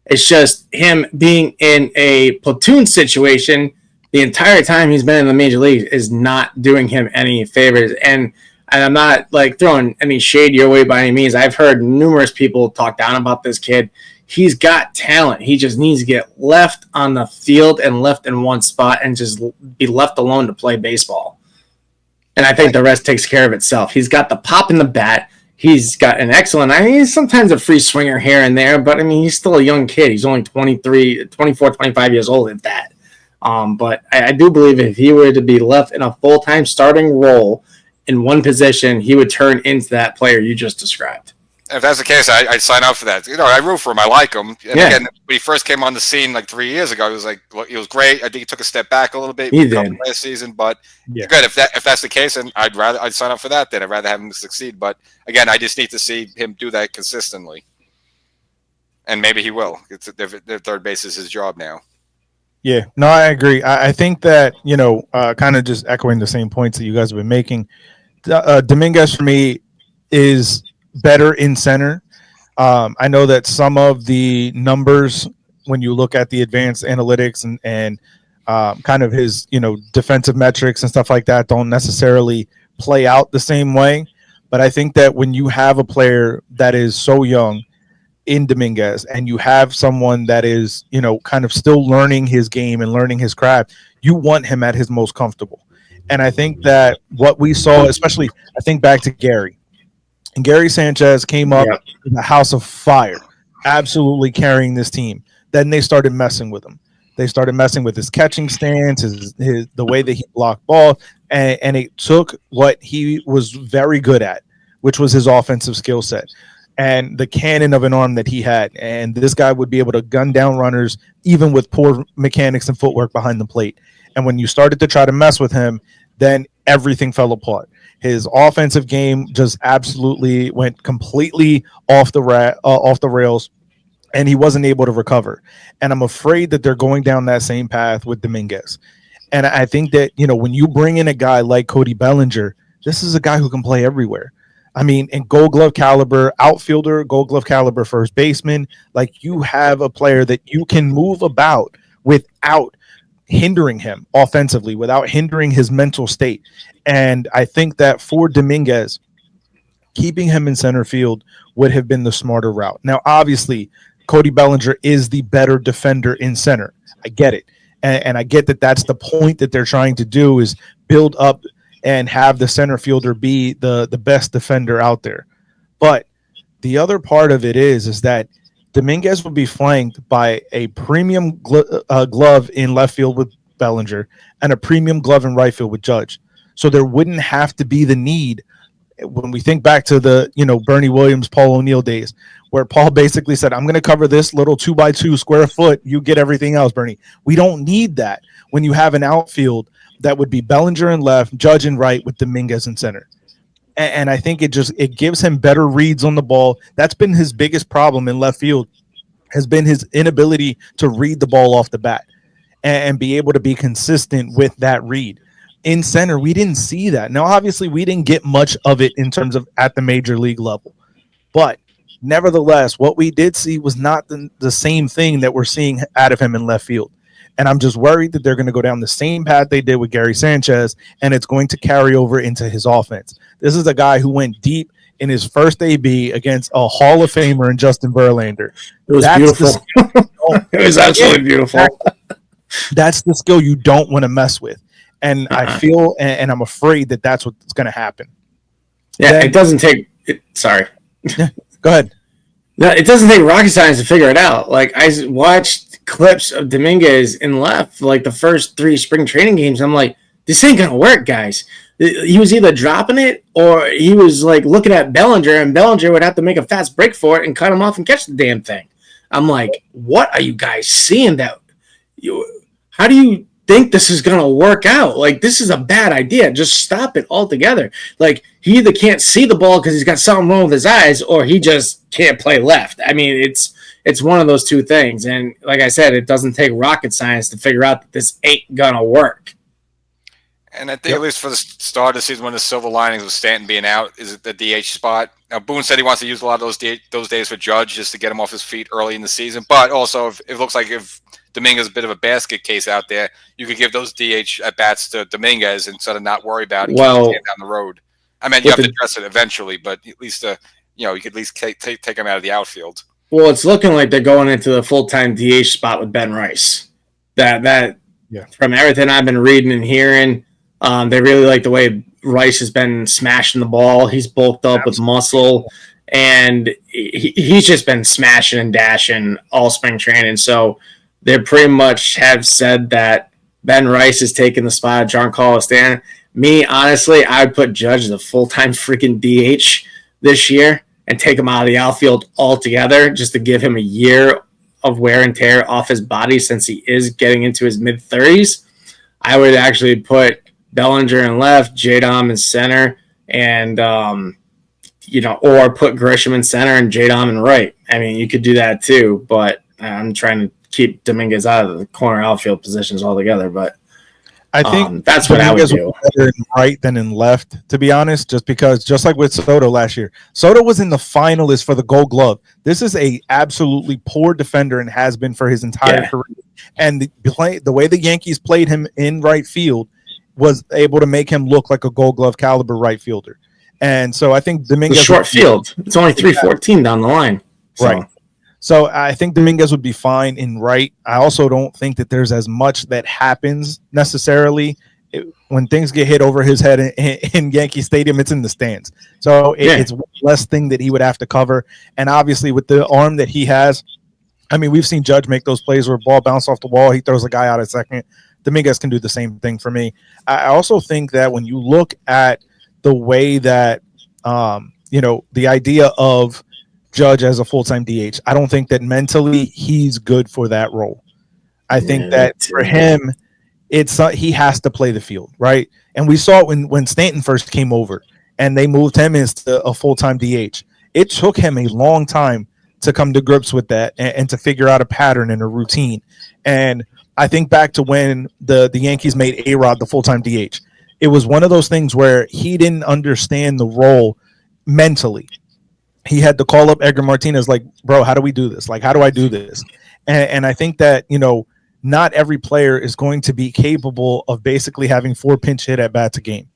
It's just him being in a platoon situation the entire time he's been in the major leagues is not doing him any favors. And I'm not like throwing any shade your way by any means. I've heard numerous people talk down about this kid. He's got talent. He just needs to get left on the field and left in one spot and just be left alone to play baseball. And I think the rest takes care of itself. He's got the pop in the bat. He's got an excellent, he's sometimes a free swinger here and there, but he's still a young kid. He's only 24, 25 years old at that. But I do believe if he were to be left in a full-time starting role in one position, he would turn into that player you just described. If that's the case, I'd sign up for that. I root for him. I like him. And again, when he first came on the scene like 3 years ago, he was great. I think he took a step back a little bit last season, but good. If that's the case, and I'd sign up for that. Then I'd rather have him succeed. But again, I just need to see him do that consistently, and maybe he will. The third base is his job now. Yeah, no, I agree. I think that kind of just echoing the same points that you guys have been making. Dominguez for me is better in center. I know that some of the numbers, when you look at the advanced analytics and kind of his defensive metrics and stuff like that, don't necessarily play out the same way. But I think that when you have a player that is so young in Dominguez and you have someone that is kind of still learning his game and learning his craft, you want him at his most comfortable. And I think that what we saw, especially I think back to Gary. And Gary Sanchez came up in the house of fire, absolutely carrying this team. Then they started messing with him. They started messing with his catching stance, the way that he blocked ball, and it took what he was very good at, which was his offensive skill set and the cannon of an arm that he had. And this guy would be able to gun down runners even with poor mechanics and footwork behind the plate. And when you started to try to mess with him, then everything fell apart. His offensive game just absolutely went completely off the rails, and he wasn't able to recover. And I'm afraid that they're going down that same path with Dominguez. And I think that, when you bring in a guy like Cody Bellinger, this is a guy who can play everywhere. In Gold Glove caliber outfielder, Gold Glove caliber first baseman, like you have a player that you can move about without hindering him offensively, without hindering his mental state. And I think that for Dominguez, keeping him in center field would have been the smarter route. Now, obviously, Cody Bellinger is the better defender in center. I get it. And I get that that's the point that they're trying to do is build up and have the center fielder be the best defender out there. But the other part of it is that Dominguez will be flanked by a premium glove in left field with Bellinger and a premium glove in right field with Judge. So there wouldn't have to be the need when we think back to the, Bernie Williams, Paul O'Neill days, where Paul basically said, I'm going to cover this little 2x2 square foot. You get everything else, Bernie. We don't need that when you have an outfield that would be Bellinger in left, Judge in right with Dominguez in center. And I think it gives him better reads on the ball. That's been his biggest problem in left field, has been his inability to read the ball off the bat and be able to be consistent with that read. in center, we didn't see that. Now, obviously, we didn't get much of it in terms of at the major league level, but nevertheless, what we did see was not the same thing that we're seeing out of him in left field. And I'm just worried that they're going to go down the same path they did with Gary Sanchez, and it's going to carry over into his offense. This is a guy who went deep in his first AB against a Hall of Famer in Justin Verlander. It was beautiful. It was absolutely beautiful. That's the skill you don't want to mess with. And I feel, and I'm afraid that that's what's going to happen. Yeah, then, it doesn't take sorry. Go ahead. No, it doesn't take rocket science to figure it out. Like, I watched clips of Dominguez in left, like the first 3 spring training games. I'm like, this ain't going to work, guys. He was either dropping it or he was like looking at Bellinger, and Bellinger would have to make a fast break for it and cut him off and catch the damn thing. I'm like, what are you guys seeing? How do you think this is going to work out? Like, this is a bad idea. Just stop it altogether. Like, he either can't see the ball because he's got something wrong with his eyes, or he just can't play left. I mean, it's one of those two things. And like I said, it doesn't take rocket science to figure out that this ain't going to work. And I think at least for the start of the season, when the silver linings with Stanton being out, is it the DH spot? Now, Boone said he wants to use a lot of those days for Judge just to get him off his feet early in the season. But also, if it looks like if Dominguez is a bit of a basket case out there, you could give those DH at bats to Dominguez instead of not worry about it down the road. I mean, you have to address it eventually, but at least you could at least take him out of the outfield. Well, it's looking like they're going into the full-time DH spot with Ben Rice. That from everything I've been reading and hearing, they really like the way Rice has been smashing the ball. He's bulked up with muscle, and he's just been smashing and dashing all spring training. So they pretty much have said that Ben Rice is taking the spot of Giancarlo Stanton. Me, honestly, I would put Judge as a full-time freaking DH this year and take him out of the outfield altogether just to give him a year of wear and tear off his body since he is getting into his mid-30s. I would actually put Bellinger in left, J-Dom in center, and, or put Grisham in center and J-Dom in right. I mean, you could do that too, but I'm trying to keep Dominguez out of the corner outfield positions altogether. But I think that's what Dominguez I would do. Better in right than in left, to be honest, just like with Soto last year. Soto was in the finalists for the Gold Glove. This is a absolutely poor defender and has been for his entire career. And the way the Yankees played him in right field was able to make him look like a Gold Glove caliber right fielder. And so I think Dominguez... The short field. It's only 314 down the line. So. Right. So I think Dominguez would be fine in right. I also don't think that there's as much that happens necessarily. When things get hit over his head in Yankee Stadium, it's in the stands. So it's less thing that he would have to cover. And obviously with the arm that he has, I mean, we've seen Judge make those plays where a ball bounced off the wall. He throws a guy out at second. Dominguez can do the same thing for me. I also think that when you look at the way that, the idea of Judge as a full-time DH, I don't think that mentally he's good for that role. I think that for him, he has to play the field, right? And we saw it when Stanton first came over and they moved him into a full-time DH. It took him a long time to come to grips with that and to figure out a pattern and a routine. And I think back to when the Yankees made A-Rod the full-time DH. It was one of those things where he didn't understand the role mentally. He had to call up Edgar Martinez like, bro, how do we do this? Like, how do I do this? And I think that, not every player is going to be capable of basically having 4 pinch hit at bats a game.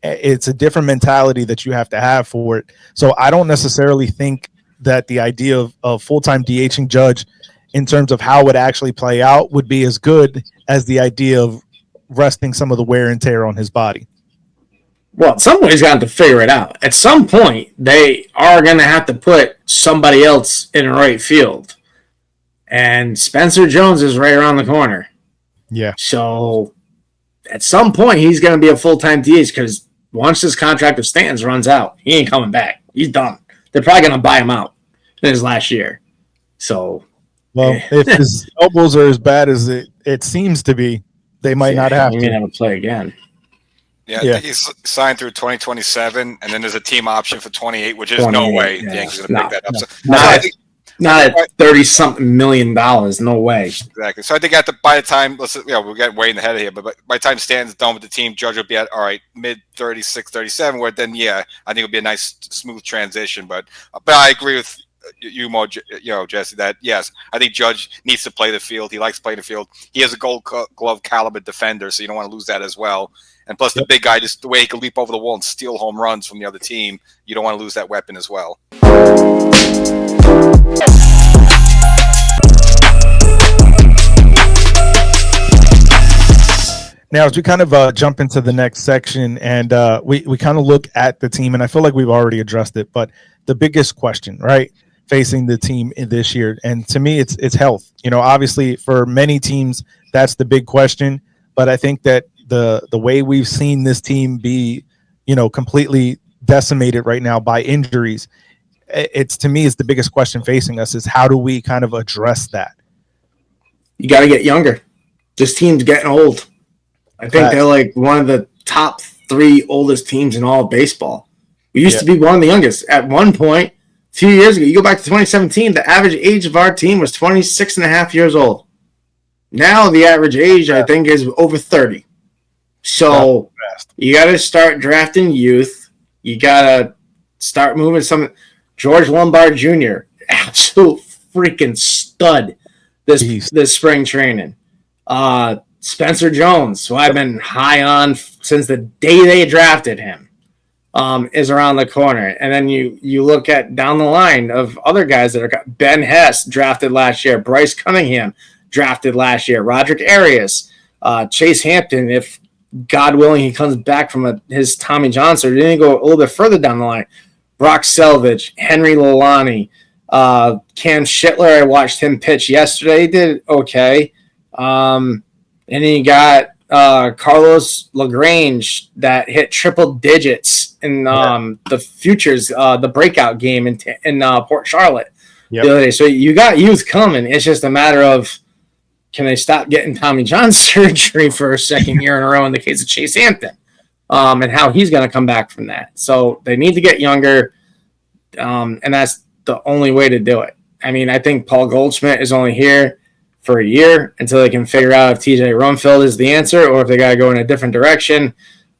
It's a different mentality that you have to have for it. So I don't necessarily think that the idea of full-time DHing Judge in terms of how it would actually play out would be as good as the idea of resting some of the wear and tear on his body. Well, somebody's got to figure it out. At some point, they are going to have to put somebody else in right field. And Spencer Jones is right around the corner. Yeah. So at some point, he's going to be a full-time DH because once this contract of Stanton's runs out, he ain't coming back. He's done. They're probably going to buy him out in his last year. So, well, if his elbows are as bad as it seems to be, they might not have to. He may never play again. Yeah, I think he's signed through 2027, and then there's a team option for 28, which is no way the Yankees are going to pick that up. So Not at $30-something million. No way. Exactly. So I think by the time we'll get way in the head of here, but by the time Stanton's done with the team, Judge will be at mid 36, 37. Where then I think it'll be a nice smooth transition. But I agree with you more, Jesse. That yes, I think Judge needs to play the field. He likes playing the field. He is a Gold Glove caliber defender, so you don't want to lose that as well. And plus, the big guy, just the way he can leap over the wall and steal home runs from the other team, you don't want to lose that weapon as well. Now, as we kind of jump into the next section and we kind of look at the team, and I feel like we've already addressed it, but the biggest question, right, facing the team in this year, and to me, it's health. Obviously, for many teams, that's the big question, but I think that the way we've seen this team be, completely decimated right now by injuries, to me, is the biggest question facing us is how do we kind of address that? You got to get younger. This team's getting old. I think they're like one of the top 3 oldest teams in all of baseball. We used to be one of the youngest. At one point, a few years ago, you go back to 2017, the average age of our team was 26 and a half years old. Now the average age, I think, is over 30. So you got to start drafting youth. You got to start moving some. George Lombard Jr., absolute freaking stud this spring training. Spencer Jones, who I've been high on since the day they drafted him, is around the corner. And then you look at down the line of other guys that are Ben Hess, drafted last year, Bryce Cunningham, drafted last year, Roderick Arias, Chase Hampton, if God willing he comes back from his Tommy John surgery. Then you go a little bit further down the line, Brock Selvage, Henry Lalani, Cam Schittler. I watched him pitch yesterday. He did okay. And then you got Carlos LaGrange that hit triple digits in the Futures, the breakout game in Port Charlotte the other day. So you got youth coming. It's just a matter of can they stop getting Tommy John surgery for a second year in a row in the case of Chase Hampton, and how he's going to come back from that. So they need to get younger, and that's the only way to do it. I mean, I think Paul Goldschmidt is only here for a year until they can figure out if TJ Rumfield is the answer or if they got to go in a different direction.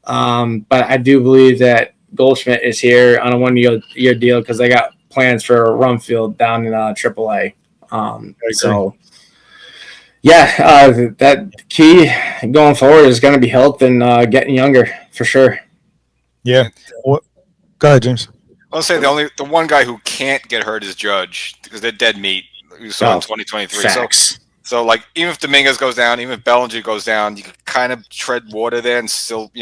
But I do believe that Goldschmidt is here on a 1-year deal because they got plans for Rumfield down in AAA. That key going forward is going to be health and getting younger for sure. Yeah. Go ahead, James. I'll say the one guy who can't get hurt is Judge because they're dead meat. We saw in 2023. Facts. So, even if Dominguez goes down, even if Bellinger goes down, you can kind of tread water there and still,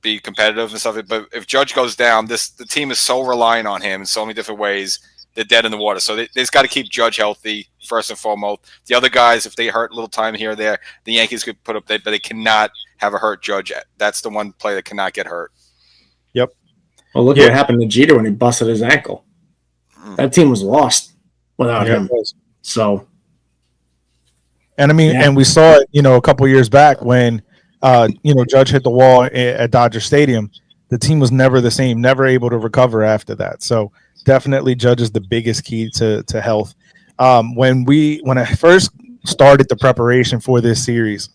be competitive and stuff. But if Judge goes down, the team is so reliant on him in so many different ways. They're dead in the water. So they've got to keep Judge healthy first and foremost. The other guys, if they hurt a little time here or there, the Yankees could put up that, but they cannot have a hurt Judge. That's the one player that cannot get hurt. Yep. Well, look what happened to Jeter when he busted his ankle. That team was lost without him. So. And I mean, and we saw it, a couple years back when, Judge hit the wall at Dodger Stadium. The team was never the same, never able to recover after that. So definitely Judge is the biggest key to health. When I first started the preparation for this series,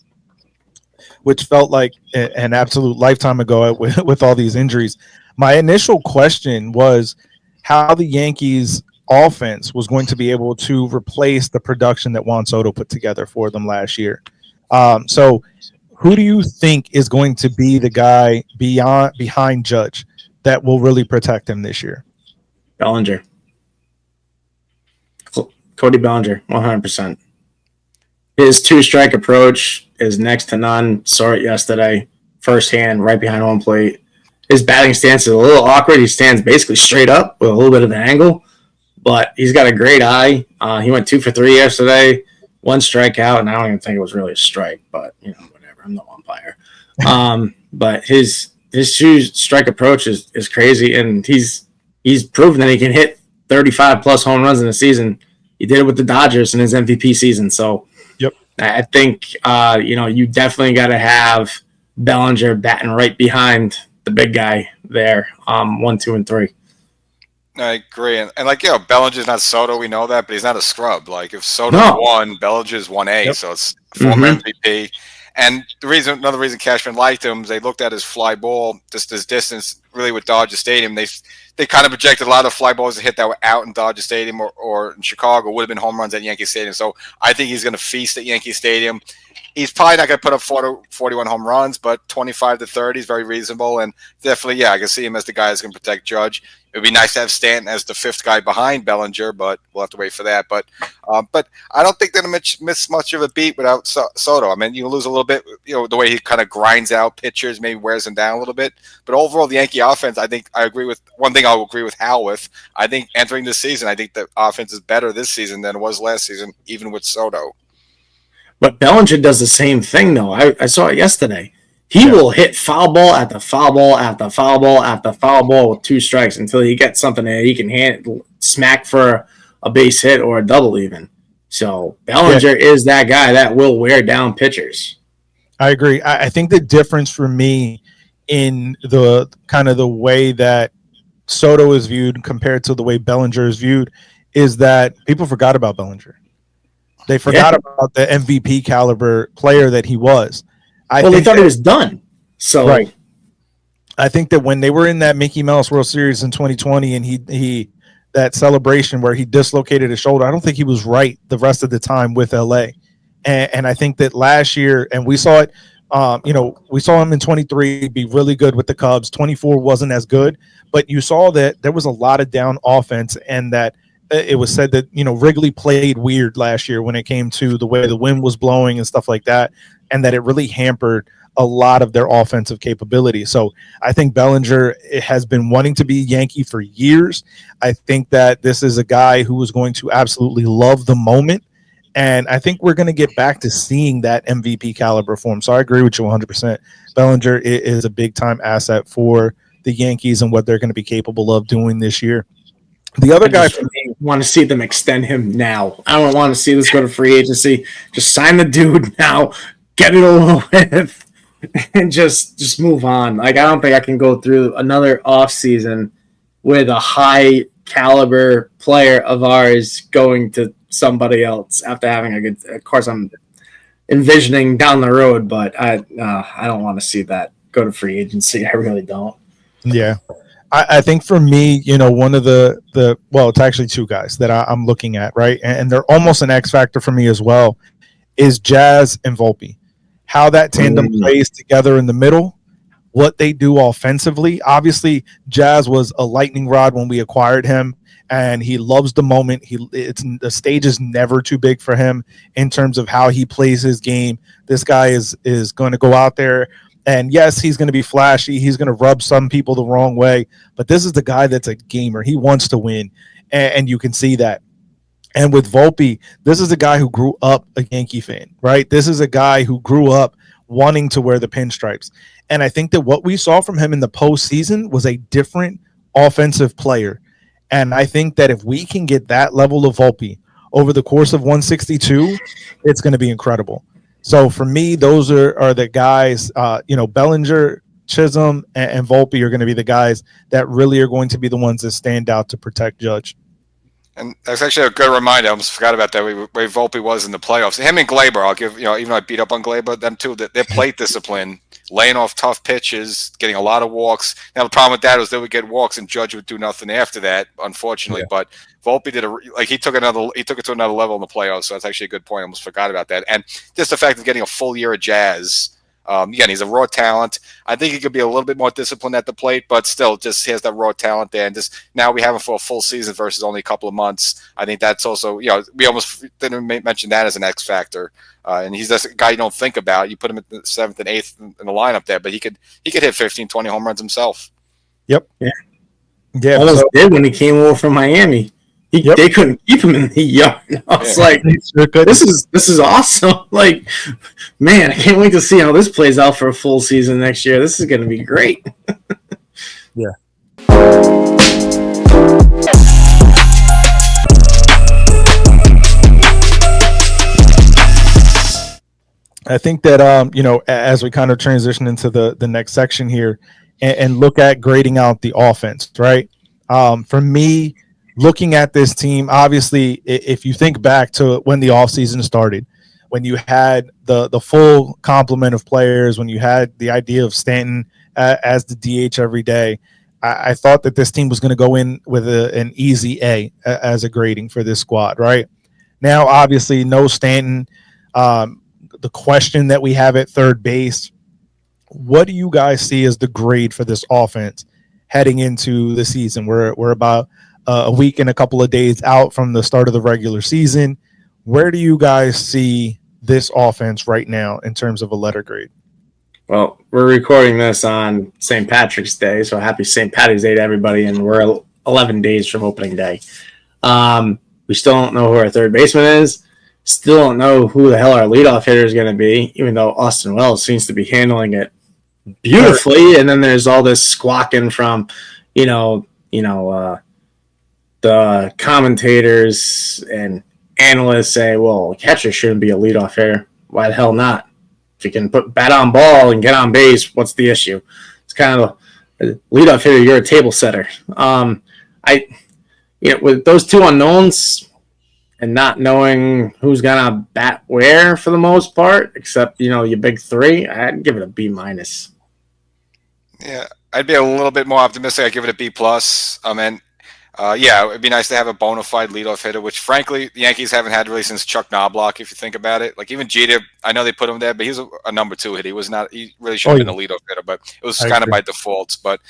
which felt like an absolute lifetime ago with all these injuries, my initial question was how the Yankees offense was going to be able to replace the production that Juan Soto put together for them last year. So who do you think is going to be the guy behind Judge that will really protect him this year? Bellinger. Cody Bellinger, 100%. His 2-strike approach is next to none. Saw it yesterday, firsthand, right behind home plate. His batting stance is a little awkward. He stands basically straight up with a little bit of an angle. But he's got a great eye. He went 2 for 3 yesterday, 1 strikeout, and I don't even think it was really a strike, but whatever. I'm no umpire. But his 2-strike approach is crazy, and he's proven that he can hit 35 plus home runs in a season. He did it with the Dodgers in his MVP season. So I think you definitely got to have Bellinger batting right behind the big guy there, 1, 2, and 3. I agree, and like Bellinger's not Soto. We know that, but he's not a scrub. Like if Soto's No. 1, Bellinger's 1A, Yep. so it's former Mhm. MVP. And another reason Cashman liked him is they looked at his fly ball, just his distance, really with Dodger Stadium. They kind of projected a lot of fly balls to hit that were out in Dodger Stadium or in Chicago would have been home runs at Yankee Stadium. So I think he's going to feast at Yankee Stadium. He's probably not going to put up 41 home runs, but 25 to 30 is very reasonable. And definitely, I can see him as the guy who's going to protect Judge. It would be nice to have Stanton as the fifth guy behind Bellinger, but we'll have to wait for that. But I don't think they're going to miss much of a beat without Soto. I mean, you lose a little bit, the way he kind of grinds out pitchers, maybe wears them down a little bit. But overall, the Yankee offense, I think I agree with one thing I'll agree with Hal with. I think entering this season, I think the offense is better this season than it was last season, even with Soto. But Bellinger does the same thing, though. I saw it yesterday. He will hit foul ball after foul ball after foul ball after foul ball with 2 strikes until he gets something that he can smack for a base hit or a double even. So Bellinger is that guy that will wear down pitchers. I agree. I think the difference for me in the kind of the way that Soto is viewed compared to the way Bellinger is viewed is that people forgot about Bellinger. They forgot about the MVP caliber player that he was. They thought he was done. So right. I think that when they were in that Mickey Mouse World Series in 2020 and he that celebration where he dislocated his shoulder, I don't think he was right the rest of the time with LA. And I think that last year, and we saw it, we saw him in 23 be really good with the Cubs. 24 wasn't as good, but you saw that there was a lot of down offense and that it was said that, Wrigley played weird last year when it came to the way the wind was blowing and stuff like that, and that it really hampered a lot of their offensive capability. So I think Bellinger has been wanting to be Yankee for years. I think that this is a guy who is going to absolutely love the moment. And I think we're going to get back to seeing that MVP caliber form. So I agree with you 100%. Bellinger is a big time asset for the Yankees and what they're going to be capable of doing this year. The other guy for me, want to see them extend him now. I don't want to see this go to free agency. Just sign the dude now, get it over with, and just move on. Like I don't think I can go through another offseason with a high caliber player of ours going to somebody else after having a good. Of course, I'm envisioning down the road, but I don't want to see that go to free agency. I really don't. Yeah. I think for me, one of the it's actually 2 guys that I'm looking at, right? And they're almost an X factor for me as well, is Jazz and Volpe. How that tandem plays together in the middle, what they do offensively. Obviously, Jazz was a lightning rod when we acquired him, and he loves the moment. The stage is never too big for him in terms of how he plays his game. This guy is going to go out there. And yes, he's going to be flashy. He's going to rub some people the wrong way. But this is the guy that's a gamer. He wants to win. And you can see that. And with Volpe, this is a guy who grew up a Yankee fan, right? This is a guy who grew up wanting to wear the pinstripes. And I think that what we saw from him in the postseason was a different offensive player. And I think that if we can get that level of Volpe over the course of 162, it's going to be incredible. So for me, those are the guys, Bellinger, Chisholm, and Volpe are going to be the guys that really are going to be the ones that stand out to protect Judge. And that's actually a good reminder. I almost forgot about that. Where Volpe was in the playoffs. Him and Glaber, I'll give, even though I beat up on Glaber, them too, their plate discipline, laying off tough pitches, getting a lot of walks. Now, the problem with that was they would get walks and Judge would do nothing after that, unfortunately. Yeah. But Volpe he took it to another level in the playoffs. So that's actually a good point. I almost forgot about that. And just the fact of getting a full year of Jazz. Again, he's a raw talent. I think he could be a little bit more disciplined at the plate, but still just has that raw talent there. And just now we have him for a full season versus only a couple of months. I think that's also, we almost didn't mention that as an X factor. And he's just a guy you don't think about. You put him at the 7th and 8th in the lineup there, but he could hit 15, 20 home runs himself. Yep. Yeah. Almost did when he came over from Miami. They couldn't keep him in the yard. I was like, this is awesome. Like, man, I can't wait to see how this plays out for a full season next year. This is going to be great. Yeah. I think that, as we kind of transition into the next section here and look at grading out the offense, right? For me, looking at this team, obviously, if you think back to when the offseason started, when you had the full complement of players, when you had the idea of Stanton as the DH every day, I thought that this team was going to go in with an easy as a grading for this squad, right? Now, obviously, no Stanton. The question that we have at third base, what do you guys see as the grade for this offense heading into the season? We're about a week and a couple of days out from the start of the regular season. Where do you guys see this offense right now in terms of a letter grade? Well, we're recording this on St. Patrick's Day, so happy St. Patty's Day to everybody, and we're 11 days from opening day. We still don't know who our third baseman is. Still don't know who the hell our leadoff hitter is going to be, even though Austin Wells seems to be handling it beautifully. And then there's all this squawking from, the commentators and analysts say, well, catcher shouldn't be a leadoff hitter. Why the hell not? If you can put bat on ball and get on base, what's the issue? It's kind of a leadoff hitter. You're a table setter. With those two unknowns and not knowing who's gonna bat where for the most part, except your big three, I'd give it a B minus. Yeah, I'd be a little bit more optimistic. I'd give it a B plus. It'd be nice to have a bona fide leadoff hitter, which frankly the Yankees haven't had really since Chuck Knobloch. If you think about it, like even Jeter, I know they put him there, but he's a number two hitter. He was not. He really should have been a leadoff hitter, but it was kind of by default. But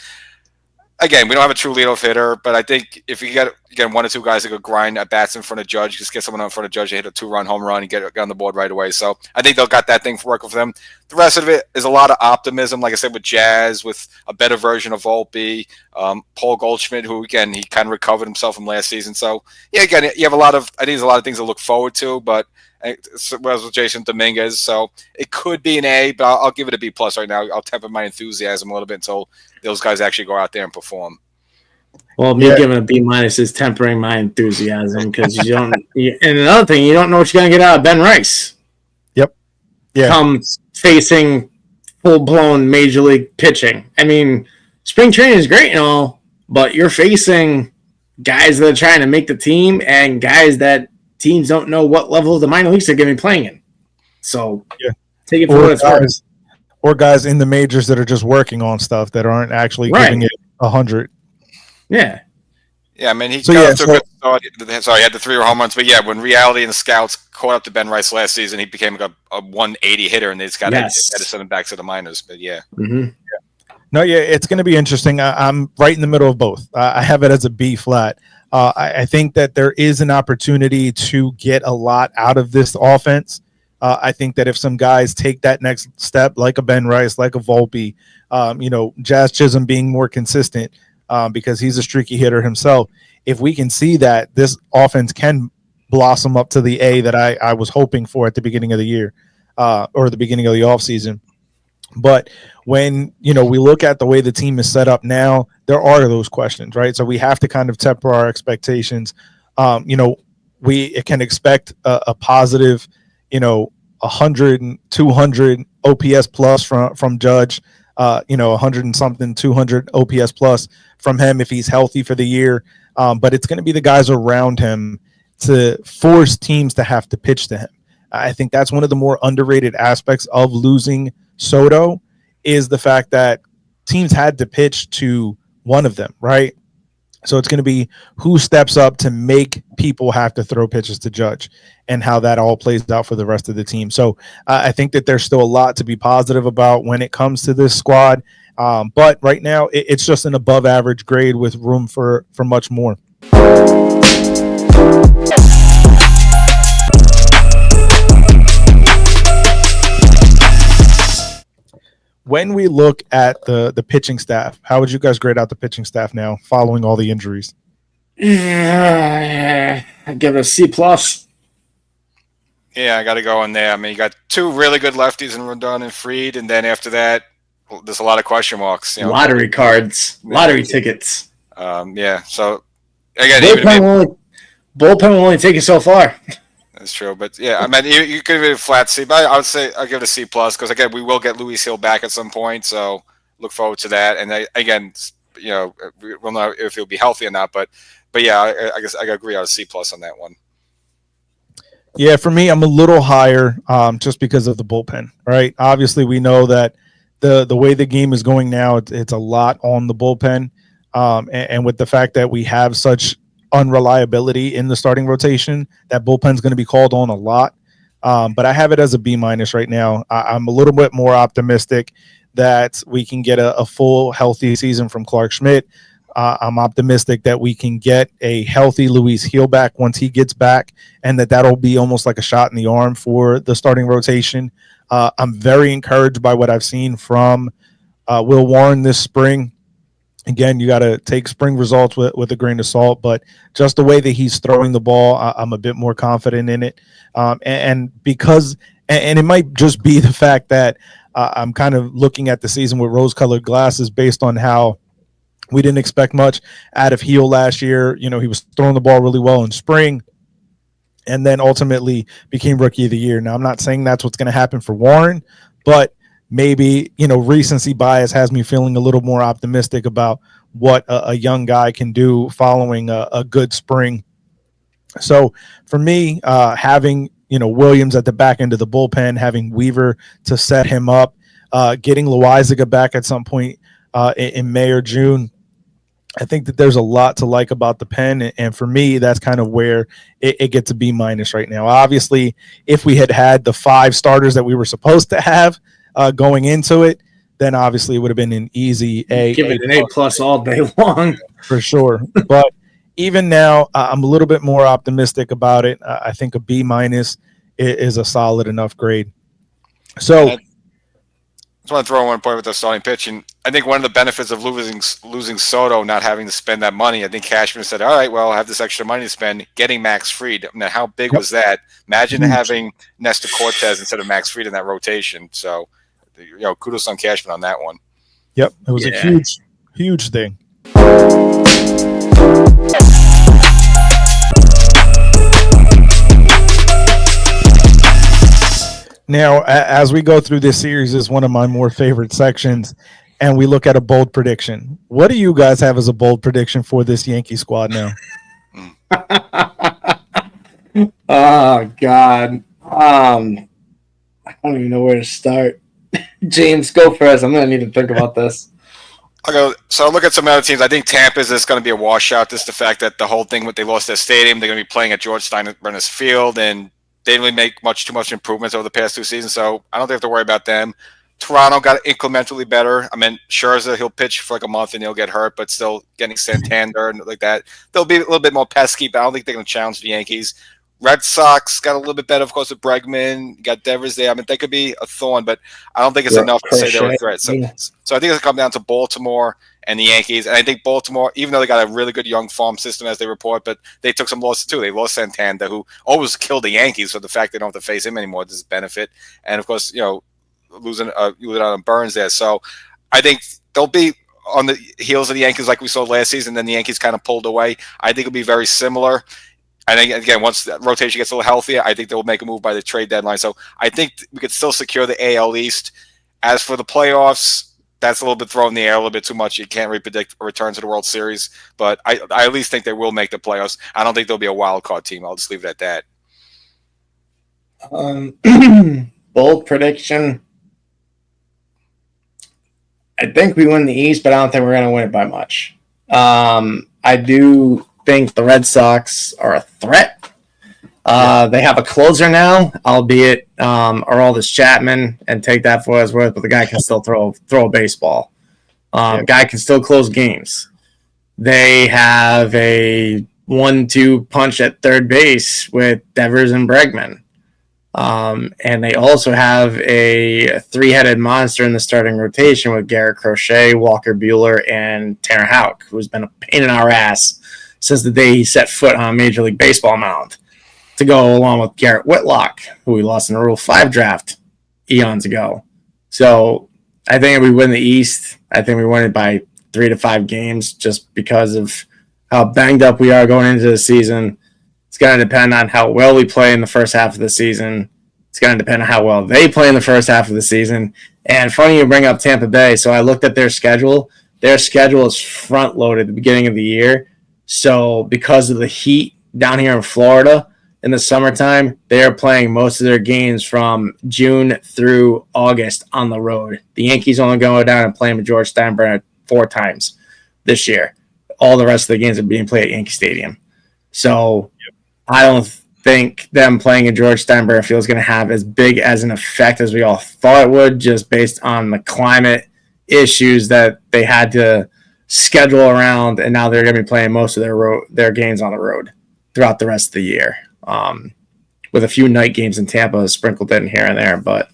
again, we don't have a true leadoff hitter, but I think if you get one or two guys that could grind at bats in front of Judge, just get someone in front of Judge to hit a 2-run home run and get on the board right away. So I think they'll got that thing working for them. The rest of it is a lot of optimism, like I said, with Jazz, with a better version of Volpe, Paul Goldschmidt, who again he kind of recovered himself from last season. So yeah, again, you have I think there's a lot of things to look forward to, but as with Jason Dominguez, so it could be an A, but I'll give it a B plus right now. I'll temper my enthusiasm a little bit until those guys actually go out there and perform. Well, me giving a B minus is tempering my enthusiasm because you don't. And another thing, you don't know what you're gonna get out of Ben Rice. Yep. Yeah. Come facing full blown major league pitching. I mean, spring training is great and all, but you're facing guys that are trying to make the team and guys that teams don't know what level of the minor leagues they're going to be playing in. So take it for what it's worth. Or guys in the majors that are just working on stuff that aren't actually giving it 100. Yeah. Yeah, I mean, he got off to a good start. Sorry, he had the 3 home runs. But yeah, when reality and the scouts caught up to Ben Rice last season, he became a 180 hitter, and they just got to send him back to the minors. But yeah. Mm-hmm. No, it's going to be interesting. I'm right in the middle of both. I have it as a B flat. I think that there is an opportunity to get a lot out of this offense. I think that if some guys take that next step, like a Ben Rice, like a Volpe, Jazz Chisholm being more consistent because he's a streaky hitter himself, if we can see that this offense can blossom up to the A that I was hoping for at the beginning of the year or the beginning of the offseason. But when, we look at the way the team is set up now, there are those questions, right? So we have to kind of temper our expectations. We can expect a positive, 100 and 200 OPS plus from Judge, 100 and something, 200 OPS plus from him if he's healthy for the year. But it's going to be the guys around him to force teams to have to pitch to him. I think that's one of the more underrated aspects of losing Soto is the fact that teams had to pitch to one of them, right? So it's going to be who steps up to make people have to throw pitches to Judge and how that all plays out for the rest of the team. So I think that there's still a lot to be positive about when it comes to this squad. But right now it's just an above average grade with room for much more. When we look at the pitching staff, how would you guys grade out the pitching staff now following all the injuries? I'd give it a C plus. Yeah, I got to go in there. I mean, you got 2 really good lefties in Rodon and Fried, and then after that, there's a lot of question marks. Lottery cards, lottery tickets. So again, bullpen will only take you so far. That's true, but yeah, I mean, you could give it a flat C, but I would say I'll give it a C plus because again, we will get Luis Hill back at some point, so look forward to that. And again, we'll know if he'll be healthy or not. But yeah, I guess I agree on a C+ on that one. Yeah, for me, I'm a little higher just because of the bullpen, right? Obviously, we know that the way the game is going now, it's a lot on the bullpen. And with the fact that we have such unreliability in the starting rotation, that bullpen's going to be called on a lot. But I have it as a B- right now. I'm a little bit more optimistic that we can get a full, healthy season from Clark Schmidt. I'm optimistic that we can get a healthy Luis Heel back once he gets back, and that'll be almost like a shot in the arm for the starting rotation. I'm very encouraged by what I've seen from Will Warren this spring. Again, you got to take spring results with a grain of salt, but just the way that he's throwing the ball, I'm a bit more confident in it. And because, and it might just be the fact that I'm kind of looking at the season with rose-colored glasses based on how we didn't expect much out of Heel last year. He was throwing the ball really well in spring and then ultimately became Rookie of the Year. Now, I'm not saying that's what's going to happen for Warren, but maybe, recency bias has me feeling a little more optimistic about what a young guy can do following a good spring. So for me, having, Williams at the back end of the bullpen, having Weaver to set him up, getting Loizaga back at some point in May or June, I think that there's a lot to like about the pen. And for me, that's kind of where it gets a B- right now. Obviously, if we had the 5 starters that we were supposed to have going into it, then obviously it would have been an easy A. Give it an A+ all day long. For sure. But even now, I'm a little bit more optimistic about it. I think a B- is a solid enough grade. So I just want to throw one point with the starting pitching. I think one of the benefits of losing Soto, not having to spend that money, I think Cashman said, all right, well, I have this extra money to spend, getting Max Fried. I mean, how big was that? Imagine having Nestor Cortez instead of Max Fried in that rotation. So, kudos on Cashman on that one. Yep, it was a huge, huge thing. Now, as we go through this series, is one of my more favorite sections, and we look at a bold prediction. What do you guys have as a bold prediction for this Yankee squad now? Oh, God. I don't even know where to start. James, go first. I'm going to need to think about this. I'll go. So I'll look at some other teams. I think Tampa's is going to be a washout. Just the fact that the whole thing, they lost their stadium, they're going to be playing at George Steinbrenner's Field, and they didn't really make too much improvements over the past 2 seasons, so I don't think I have to worry about them. Toronto got incrementally better. I mean, Scherzer, he'll pitch for like a month and he'll get hurt, but still getting Santander and like that. They'll be a little bit more pesky, but I don't think they're going to challenge the Yankees. Red Sox got a little bit better, of course, with Bregman. You got Devers there. I mean, they could be a thorn, but I don't think it's enough to say they're a threat. So I think it's going to come down to Baltimore and the Yankees. And I think Baltimore, even though they got a really good young farm system as they report, but they took some losses too. They lost Santander, who always killed the Yankees, so the fact they don't have to face him anymore does benefit. And of course, losing on Burns there. So I think they'll be on the heels of the Yankees like we saw last season. Then the Yankees kind of pulled away. I think it'll be very similar. I think, again, once the rotation gets a little healthier, I think they'll make a move by the trade deadline. So I think we could still secure the AL East. As for the playoffs, that's a little bit thrown in the air a little bit too much. You can't really predict a return to the World Series. But I at least think they will make the playoffs. I don't think they'll be a wild card team. I'll just leave it at that. Bold prediction. I think we win the East, but I don't think we're going to win it by much. I do think the Red Sox are a threat. They have a closer now, albeit Aroldis Chapman, and take that for what it's worth, but the guy can still throw a baseball. Guy can still close games. They have a 1-2 punch at third base with Devers and Bregman. And they also have a 3-headed monster in the starting rotation with Garrett Crochet, Walker Buehler, and Tanner Houck, who's been a pain in our ass since the day he set foot on a Major League Baseball mound, to go along with Garrett Whitlock, who we lost in a Rule 5 draft eons ago. So I think if we win the East, I think we win it by 3 to 5 games just because of how banged up we are going into the season. It's going to depend on how well we play in the first half of the season. It's going to depend on how well they play in the first half of the season. And funny you bring up Tampa Bay. So I looked at their schedule their schedule is front loaded at the beginning of the year. So because of the heat down here in Florida in the summertime, they are playing most of their games from June through August on the road. The Yankees only go down and play them at George Steinbrenner 4 times this year. All the rest of the games are being played at Yankee Stadium. So I don't think them playing in George Steinbrenner Field is going to have as big as an effect as we all thought it would, just based on the climate issues that they had to schedule around, and now they're going to be playing most of their games on the road throughout the rest of the year, with a few night games in Tampa sprinkled in here and there. But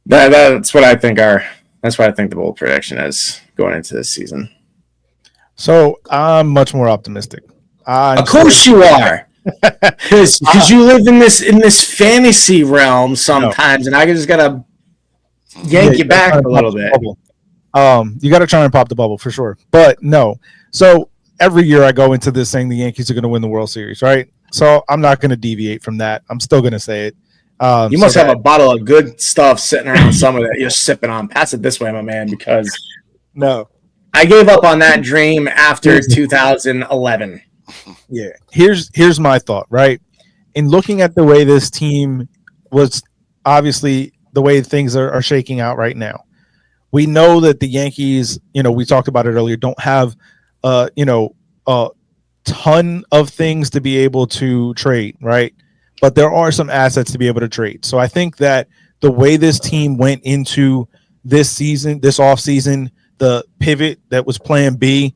that's what I think the bold prediction is going into this season. So I'm much more optimistic. Of course you are. Because you live in this fantasy realm sometimes, and I just gotta yank you back a little bit. You got to try and pop the bubble for sure. But no. So every year I go into this saying the Yankees are going to win the World Series, right? So I'm not going to deviate from that. I'm still going to say it. You must have a bottle of good stuff sitting around somewhere that you're sipping on. Pass it this way, my man, because no, I gave up on that dream after 2011. Yeah. Here's my thought, right? In looking at the way this team was, obviously the way things are shaking out right now, we know that the Yankees, we talked about it earlier, don't have a ton of things to be able to trade, right? But there are some assets to be able to trade. So I think that the way this team went into this season, this offseason, the pivot that was plan B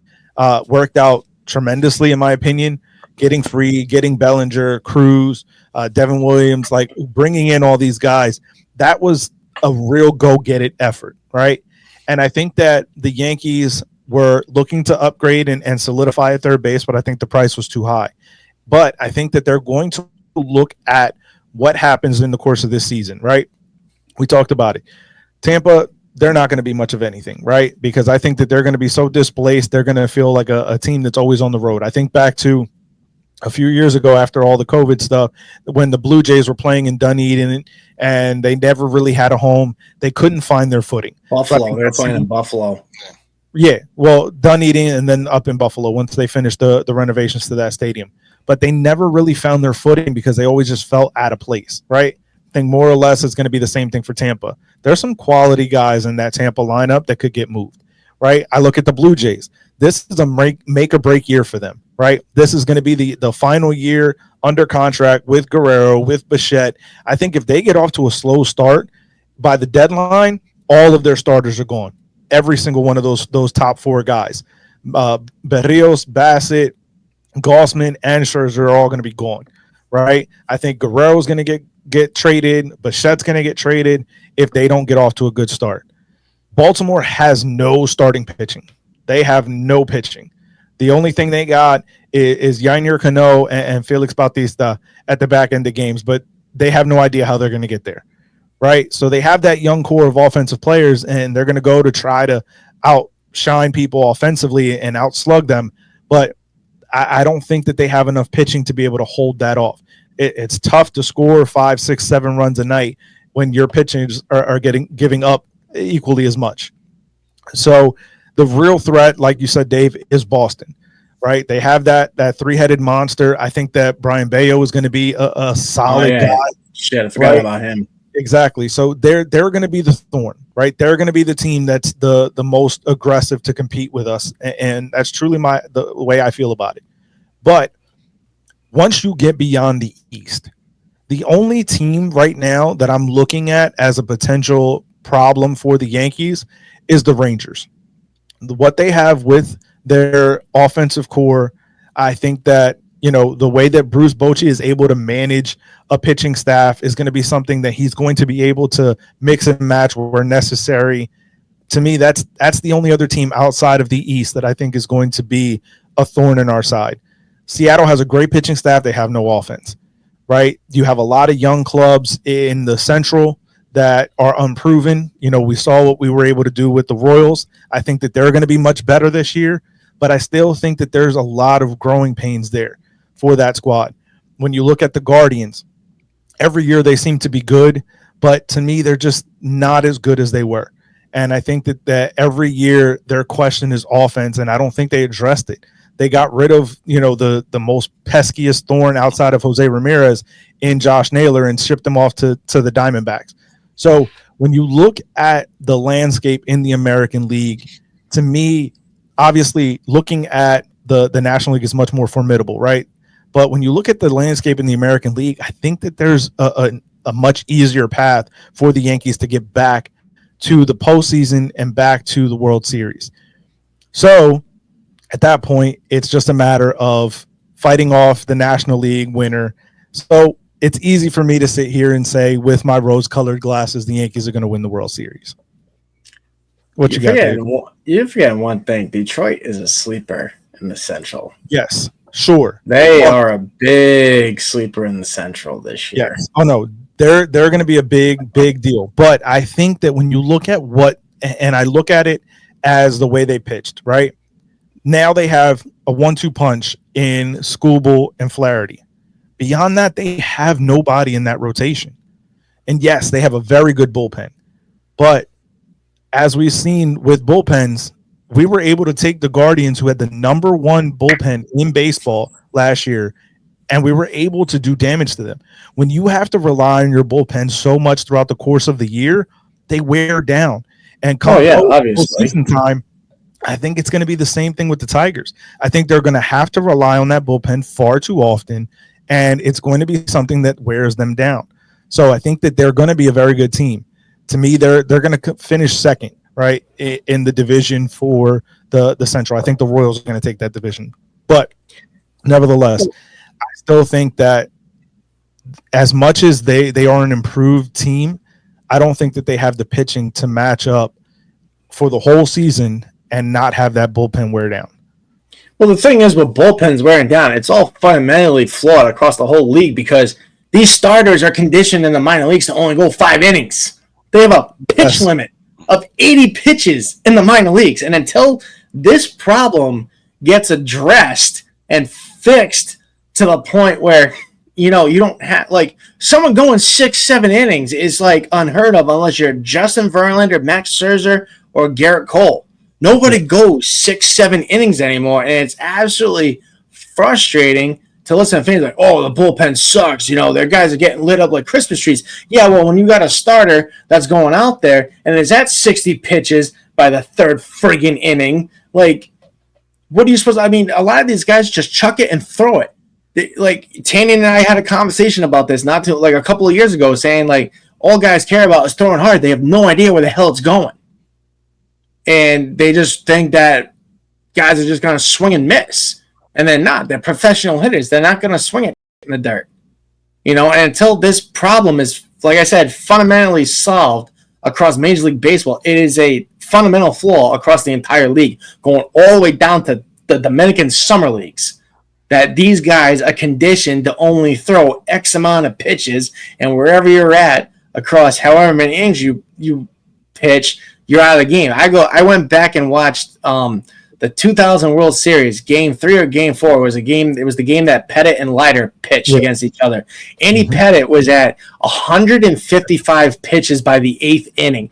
worked out tremendously, in my opinion. Getting Free, getting Bellinger, Cruz, Devin Williams, like bringing in all these guys, that was a real go-get-it effort, right? And I think that the Yankees were looking to upgrade and solidify at third base, but I think the price was too high. But I think that they're going to look at what happens in the course of this season, right? We talked about it. Tampa, they're not going to be much of anything, right? Because I think that they're going to be so displaced. They're going to feel like a team that's always on the road. I think back to a few years ago after all the COVID stuff, when the Blue Jays were playing in Dunedin and they never really had a home. They couldn't find their footing. Buffalo, they're playing in Buffalo. Yeah, well, Dunedin and then up in Buffalo once they finished the renovations to that stadium. But they never really found their footing because they always just felt out of place, right? I think more or less it's going to be the same thing for Tampa. There's some quality guys in that Tampa lineup that could get moved, right? I look at the Blue Jays. This is a make or break year for them, right? This is going to be the final year under contract with Guerrero, with Bichette. I think if they get off to a slow start, by the deadline, all of their starters are gone. Every single one of those top 4 guys. Berrios, Bassett, Gossman, and Scherzer are all going to be gone, right? I think Guerrero's going to get traded. Bichette's going to get traded if they don't get off to a good start. Baltimore has no starting pitching. They have no pitching. The only thing they got is Yainer Cano and Felix Bautista at the back end of games, but they have no idea how they're going to get there, right? So they have that young core of offensive players, and they're going to go to try to outshine people offensively and outslug them, but I don't think that they have enough pitching to be able to hold that off. It's tough to score 5, 6, 7 runs a night when your pitchers are giving up equally as much. So the real threat, like you said, Dave, is Boston, right? They have that 3-headed monster. I think that Brian Bayo is going to be a solid guy. Shit, I forgot about him. Exactly. So they're going to be the thorn, right? They're going to be the team that's the most aggressive to compete with us, and that's truly the way I feel about it. But once you get beyond the East, the only team right now that I'm looking at as a potential problem for the Yankees is the Rangers. What they have with their offensive core, I think that, the way that Bruce Bochy is able to manage a pitching staff is going to be something that he's going to be able to mix and match where necessary. To me, that's the only other team outside of the East that I think is going to be a thorn in our side. Seattle has a great pitching staff. They have no offense, right? You have a lot of young clubs in the Central that are unproven. We saw what we were able to do with the Royals. I think that they're going to be much better this year, but I still think that there's a lot of growing pains there for that squad. When you look at the Guardians, every year they seem to be good, but to me, they're just not as good as they were. And I think that every year their question is offense, and I don't think they addressed it. They got rid of, the most peskiest thorn outside of Jose Ramirez in Josh Naylor and shipped him off to the Diamondbacks. So when you look at the landscape in the American League, to me, obviously looking at the National League is much more formidable, right? But when you look at the landscape in the American League, I think that there's a much easier path for the Yankees to get back to the postseason and back to the World Series. So at that point, it's just a matter of fighting off the National League winner. So it's easy for me to sit here and say, with my rose-colored glasses, the Yankees are going to win the World Series. What you got, Dave? You're forgetting one thing. Detroit is a sleeper in the Central. Yes, sure. They are a big sleeper in the Central this year. Yes. Oh, no. They're going to be a big deal. But I think that when you look at and I look at it as the way they pitched, right? Now they have a 1-2 punch in Skubal and Flaherty. Beyond that, they have nobody in that rotation. And yes, they have a very good bullpen. But as we've seen with bullpens, we were able to take the Guardians, who had the number one bullpen in baseball last year, and we were able to do damage to them. When you have to rely on your bullpen so much throughout the course of the year, they wear down. And obviously. Season time, I think it's going to be the same thing with the Tigers. I think they're going to have to rely on that bullpen far too often, and it's going to be something that wears them down. So I think that they're going to be a very good team. To me, they're going to finish second, right, in the division for the Central. I think the Royals are going to take that division. But nevertheless, I still think that as much as they are an improved team, I don't think that they have the pitching to match up for the whole season and not have that bullpen wear down. Well, the thing is with bullpens wearing down, it's all fundamentally flawed across the whole league because these starters are conditioned in the minor leagues to only go 5 innings. They have a pitch limit of 80 pitches in the minor leagues. And until this problem gets addressed and fixed to the point where, you don't have, like, someone going 6-7 innings is, like, unheard of unless you're Justin Verlander, Max Scherzer, or Garrett Cole. Nobody goes 6-7 innings anymore, and it's absolutely frustrating to listen to fans like, oh, the bullpen sucks. Their guys are getting lit up like Christmas trees. Yeah, well, when you got a starter that's going out there and is at 60 pitches by the third friggin' inning, like, what are you supposed to – I mean, a lot of these guys just chuck it and throw it. Tanny and I had a conversation about this a couple of years ago saying, like, all guys care about is throwing hard. They have no idea where the hell it's going. And they just think that guys are just going to swing and miss. And they're not. They're professional hitters. They're not going to swing it in the dirt. And until this problem is, like I said, fundamentally solved across Major League Baseball, it is a fundamental flaw across the entire league, going all the way down to the Dominican summer leagues, that these guys are conditioned to only throw X amount of pitches, and wherever you're at across however many innings you pitch, you're out of the game. I went back and watched the 2000 World Series, Game 3 or Game 4 was a game. It was the game that Pettit and Leiter pitched against each other. Andy Pettit was at 155 pitches by the 8th inning.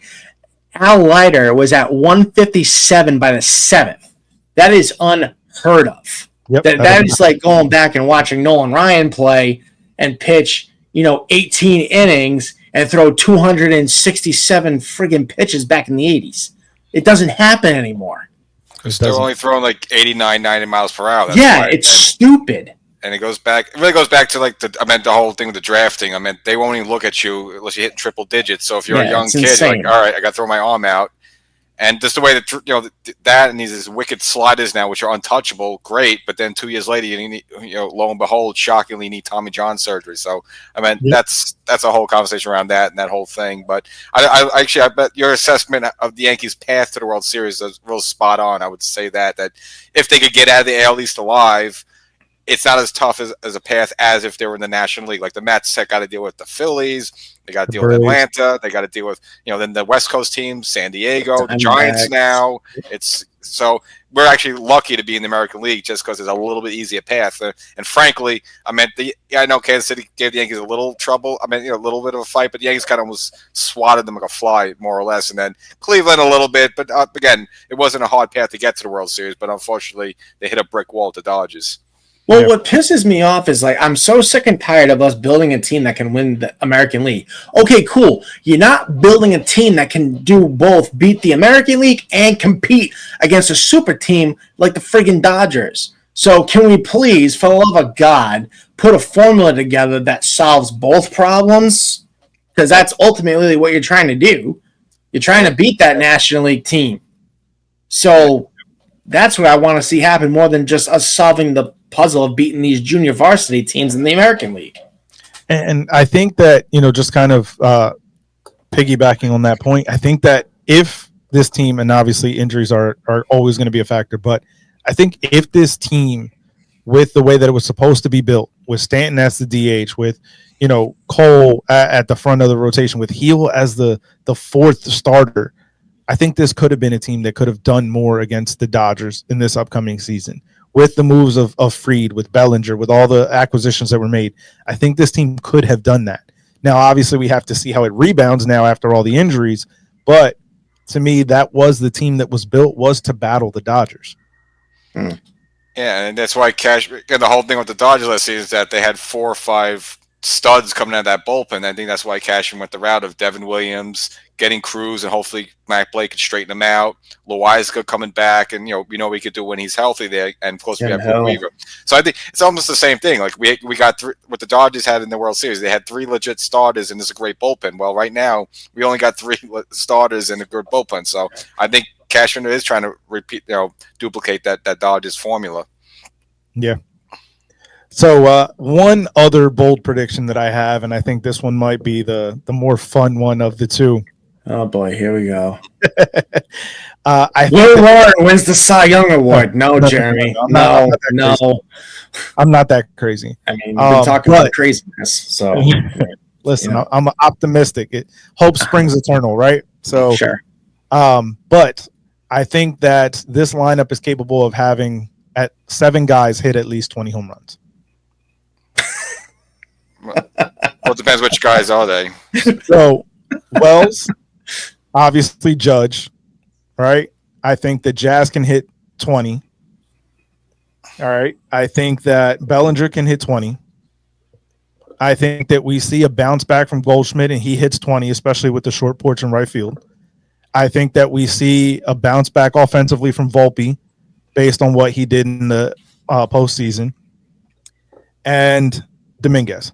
Al Leiter was at 157 by the 7th. That is unheard of. Yep. That is like going back and watching Nolan Ryan play and pitch, 18 innings and throw 267 friggin' pitches back in the 80s. It doesn't happen anymore. Because they're only throwing like 89, 90 miles per hour. That's it's stupid. And it really goes back to like the whole thing with the drafting. They won't even look at you unless you hit triple digits. So if you're a young kid, you're like, all right, I got to throw my arm out. And just the way that, that and these wicked sliders now, which are untouchable, great. But then 2 years later, you need, lo and behold, shockingly, you need Tommy John surgery. So, that's a whole conversation around that and that whole thing. But I bet your assessment of the Yankees' path to the World Series is real spot on. I would say that if they could get out of the AL East alive, it's not as tough as a path as if they were in the National League. Like the Mets got to deal with the Phillies. They got to deal with Atlanta. They got to deal with, then the West Coast teams, San Diego, the Giants now. It's So we're actually lucky to be in the American League just because it's a little bit easier path. And frankly, I know Kansas City gave the Yankees a little trouble. A little bit of a fight, but the Yankees kind of almost swatted them like a fly, more or less. And then Cleveland a little bit, but again, it wasn't a hard path to get to the World Series. But unfortunately, they hit a brick wall at the Dodgers. Well, what pisses me off is I'm so sick and tired of us building a team that can win the American League. Okay, cool. You're not building a team that can do both, beat the American League and compete against a super team like the friggin' Dodgers. So can we please, for the love of God, put a formula together that solves both problems? Because that's ultimately what you're trying to do. You're trying to beat that National League team. So that's what I want to see happen more than just us solving the puzzle of beating these junior varsity teams in the American League. And I think that, just kind of piggybacking on that point, I think that if this team, and obviously injuries are always going to be a factor, but I think if this team, with the way that it was supposed to be built, with Stanton as the DH, with, Cole at the front of the rotation, with Heel as the fourth starter, I think this could have been a team that could have done more against the Dodgers in this upcoming season. With the moves of Fried, with Bellinger, with all the acquisitions that were made, I think this team could have done that. Now, obviously, we have to see how it rebounds now after all the injuries, but to me, that was the team that was built, was to battle the Dodgers. Yeah, and that's why the whole thing with the Dodgers last season is that they had 4 or 5 studs coming out of that bullpen. I think that's why Cashman went the route of Devin Williams, getting Cruz, and hopefully Matt Blake could straighten him out. Loizaga coming back, and we know we could do when he's healthy there. And of course, we have Weaver. So I think it's almost the same thing. Like we got what the Dodgers had in the World Series. They had 3 legit starters, and it's a great bullpen. Well, right now we only got 3 starters and a good bullpen. So I think Cashman is trying to duplicate that Dodgers formula. Yeah. So one other bold prediction that I have, and I think this one might be the more fun one of the two. Oh boy, here we go. I Will Warren wins the Cy Young Award. No, Jeremy. No. I'm not that crazy. I mean, we've been talking about craziness. So listen, I'm optimistic. Hope springs eternal, right? So sure. But I think that this lineup is capable of having 7 guys hit at least 20 home runs. Well, it depends which guys are they. So Wells, obviously Judge, right? I think the Jazz can hit 20. All right. I think that Bellinger can hit 20. I think that we see a bounce back from Goldschmidt and he hits 20, especially with the short porch in right field. I think that we see a bounce back offensively from Volpe based on what he did in the postseason. And Dominguez.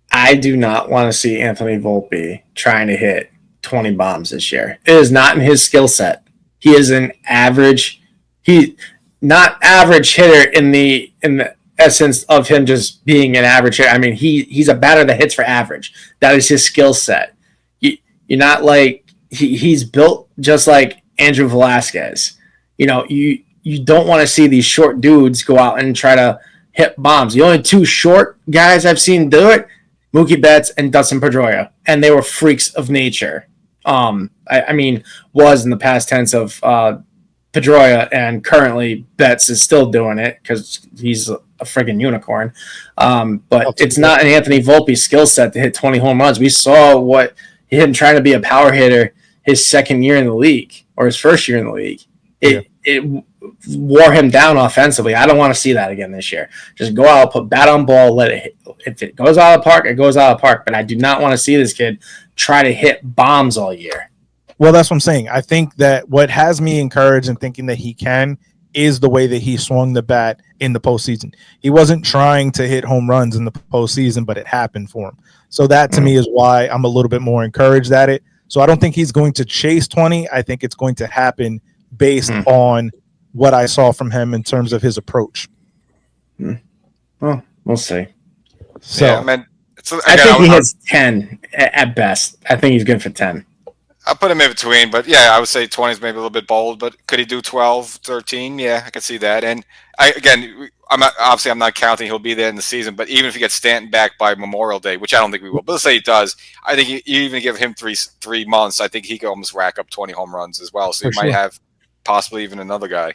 I do not want to see Anthony Volpe trying to hit 20 bombs this year. It is not in his skill set. He is an average. Not average hitter in the essence of him just being an average hitter. I mean, he's a batter that hits for average. That is his skill set. You're not like he's built just like Andrew Velasquez. You don't want to see these short dudes go out and try to hit bombs. The only 2 short guys I've seen do it, Mookie Betts and Dustin Pedroia, and they were freaks of nature. I mean, was in the past tense of Pedroia, and currently Betts is still doing it because he's a friggin' unicorn. But it's not an Anthony Volpe skill set to hit 20 home runs. We saw what him trying to be a power hitter his second year in the league or his first year in the league. It wore him down offensively. I don't want to see that again this year. Just go out, put bat on ball, let it hit. If it goes out of the park, it goes out of the park. But I do not want to see this kid try to hit bombs all year. Well, that's what I'm saying. I think that what has me encouraged and thinking that he can is the way that he swung the bat in the postseason. He wasn't trying to hit home runs in the postseason, but it happened for him. So that to me is why I'm a little bit more encouraged at it. So I don't think he's going to chase 20. I think it's going to happen based on what I saw from him in terms of his approach. Well, we'll see. So yeah, man, I think he hits 10 at best. I think he's good for 10. I'll put him in between, but yeah, I would say 20 is maybe a little bit bold, but could he do 12, 13? Yeah, I can see that. And I'm not counting he'll be there in the season, but even if he gets Stanton back by Memorial Day, which I don't think we will, but let's say he does, I think you even give him three months, I think he could almost rack up 20 home runs as well. So he might have possibly even another guy.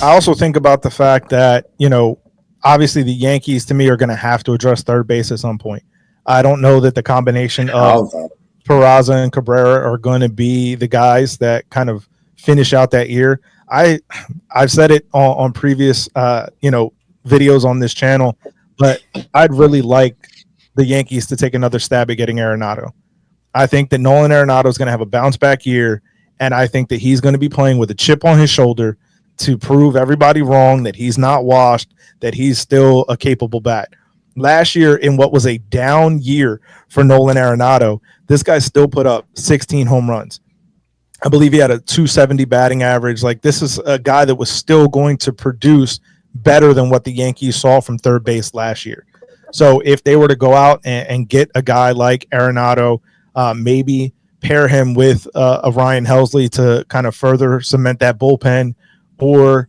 I also think about the fact that, obviously the Yankees to me are going to have to address third base at some point. I don't know that the combination of Peraza and Cabrera are going to be the guys that kind of finish out that year. I've said it on previous videos on this channel, but I'd really like the Yankees to take another stab at getting Arenado. I think that Nolan Arenado is going to have a bounce back year, and I think that he's going to be playing with a chip on his shoulder to prove everybody wrong, that he's not washed, that he's still a capable bat. Last year, in what was a down year for Nolan Arenado, this guy still put up 16 home runs. I believe he had a 270 batting average. Like, this is a guy that was still going to produce better than what the Yankees saw from third base last year. So if they were to go out and get a guy like Arenado, maybe pair him with a Ryan Helsley to kind of further cement that bullpen, or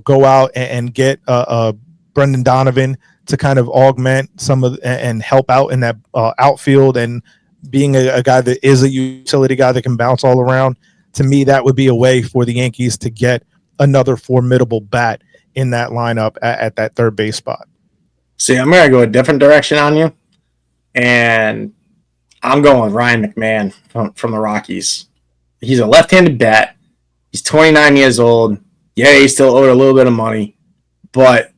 go out and get a Brendan Donovan to kind of augment some of and help out in that outfield, and being a guy that is a utility guy that can bounce all around. To me, that would be a way for the Yankees to get another formidable bat in that lineup at that third base spot. See, I'm going to go a different direction on you, and I'm going with Ryan McMahon from the Rockies. He's a left-handed bat. He's 29 years old. Yeah, he's still owed a little bit of money, but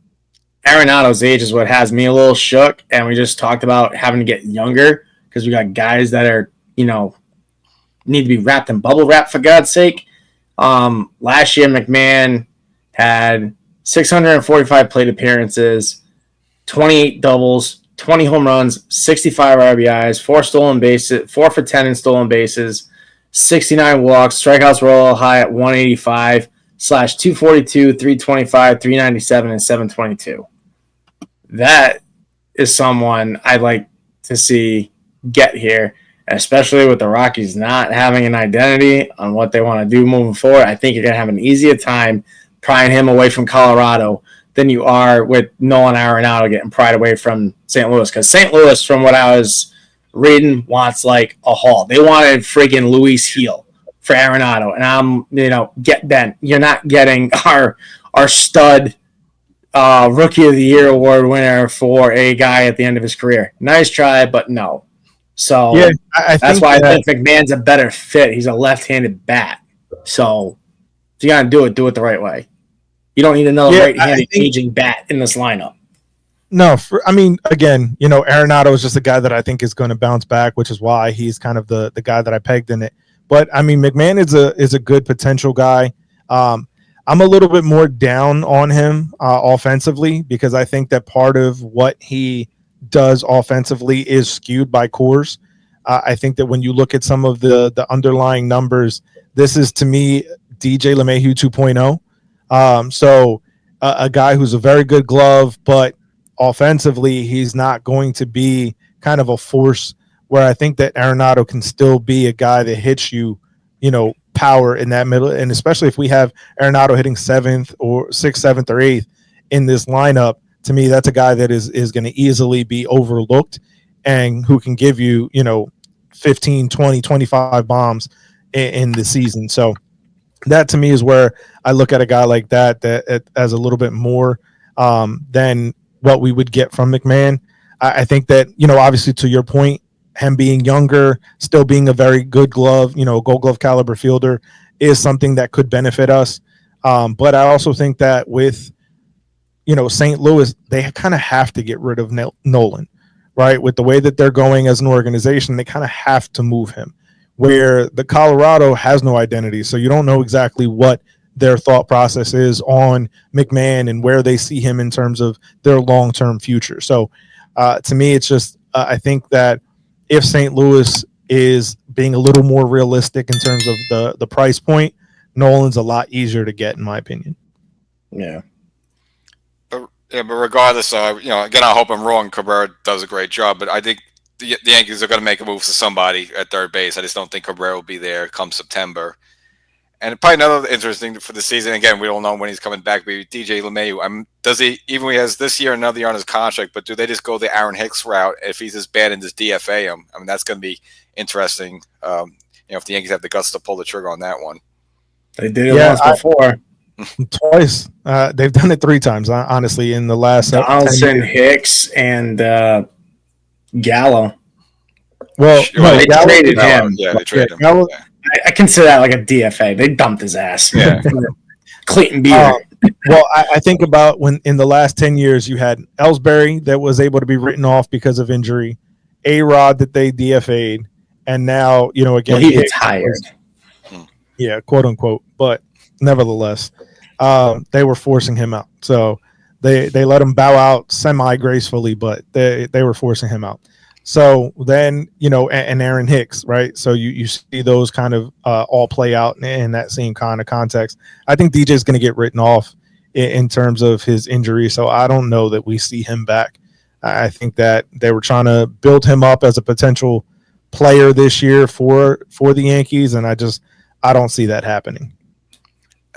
Arenado's age is what has me a little shook, and we just talked about having to get younger because we got guys that are, need to be wrapped in bubble wrap, for God's sake. Last year, McMahon had 645 plate appearances, 28 doubles, 20 home runs, 65 RBIs, 4 for 10 in stolen bases, 69 walks, strikeouts were all high at 185 / 242, 325, 397, and 722. That is someone I'd like to see get here, especially with the Rockies not having an identity on what they want to do moving forward. I think you're going to have an easier time prying him away from Colorado than you are with Nolan Arenado getting pried away from St. Louis. Because St. Louis, from what I was reading, wants like a haul. They wanted freaking Luis Heel for Arenado. And I'm, get bent. You're not getting our stud Rookie of the Year award winner for a guy at the end of his career. Nice try, but no. So yeah, that's why I think McMahon's a better fit. He's a left-handed bat. So if you got to do it the right way. You don't need another right-handed aging bat in this lineup. No, again, Arenado is just a guy that I think is going to bounce back, which is why he's kind of the guy that I pegged in it. But McMahon is a good potential guy. I'm a little bit more down on him offensively, because I think that part of what he does offensively is skewed by Coors. I think that when you look at some of the underlying numbers, this is, to me, DJ LeMahieu 2.0. So a guy who's a very good glove, but offensively, he's not going to be kind of a force, where I think that Arenado can still be a guy that hits you, power in that middle. And especially if we have Arenado hitting 6th, 7th, or 8th in this lineup, to me, that's a guy that is going to easily be overlooked, and who can give you, 15, 20, 25 bombs in the season. So that, to me, is where I look at a guy like that as a little bit more than what we would get from McMahon. I think that, obviously, to your point, him being younger, still being a very good glove, Gold Glove caliber fielder, is something that could benefit us. But I also think that with, St. Louis, they kind of have to get rid of Nolan, right? With the way that they're going as an organization, they kind of have to move him, where the Colorado has no identity. So you don't know exactly what their thought process is on McMahon and where they see him in terms of their long-term future. So to me, it's just, I think that if St. Louis is being a little more realistic in terms of the price point, Nolan's a lot easier to get, in my opinion. Yeah. But regardless, again, I hope I'm wrong. Cabrera does a great job, but I think the Yankees are going to make a move to somebody at third base. I just don't think Cabrera will be there come September. And probably another interesting for the season. Again, we don't know when he's coming back. But DJ LeMahieu, does he even he has this year another year on his contract? But do they just go the Aaron Hicks route if he's as bad and just DFA him? I mean, that's going to be interesting. If the Yankees have the guts to pull the trigger on that one. They did it once before. Twice. They've done it 3 times, honestly, in the last Donaldson, Hicks, and Gallo. Well, they traded him. Yeah, they traded him. Gallo, I consider that like a DFA. They dumped his ass. Yeah. Clayton Beer. Well, I think about when in the last 10 years you had Ellsbury that was able to be written off because of injury, A-Rod that they DFA'd, and now, again, he gets hired. Yeah, quote unquote. But nevertheless, they were forcing him out. So they let him bow out semi-gracefully, but they were forcing him out. So then, and Aaron Hicks, right? So you see those kind of all play out in that same kind of context. I think DJ is going to get written off in terms of his injury. So I don't know that we see him back. I think that they were trying to build him up as a potential player this year for the Yankees, and I don't see that happening.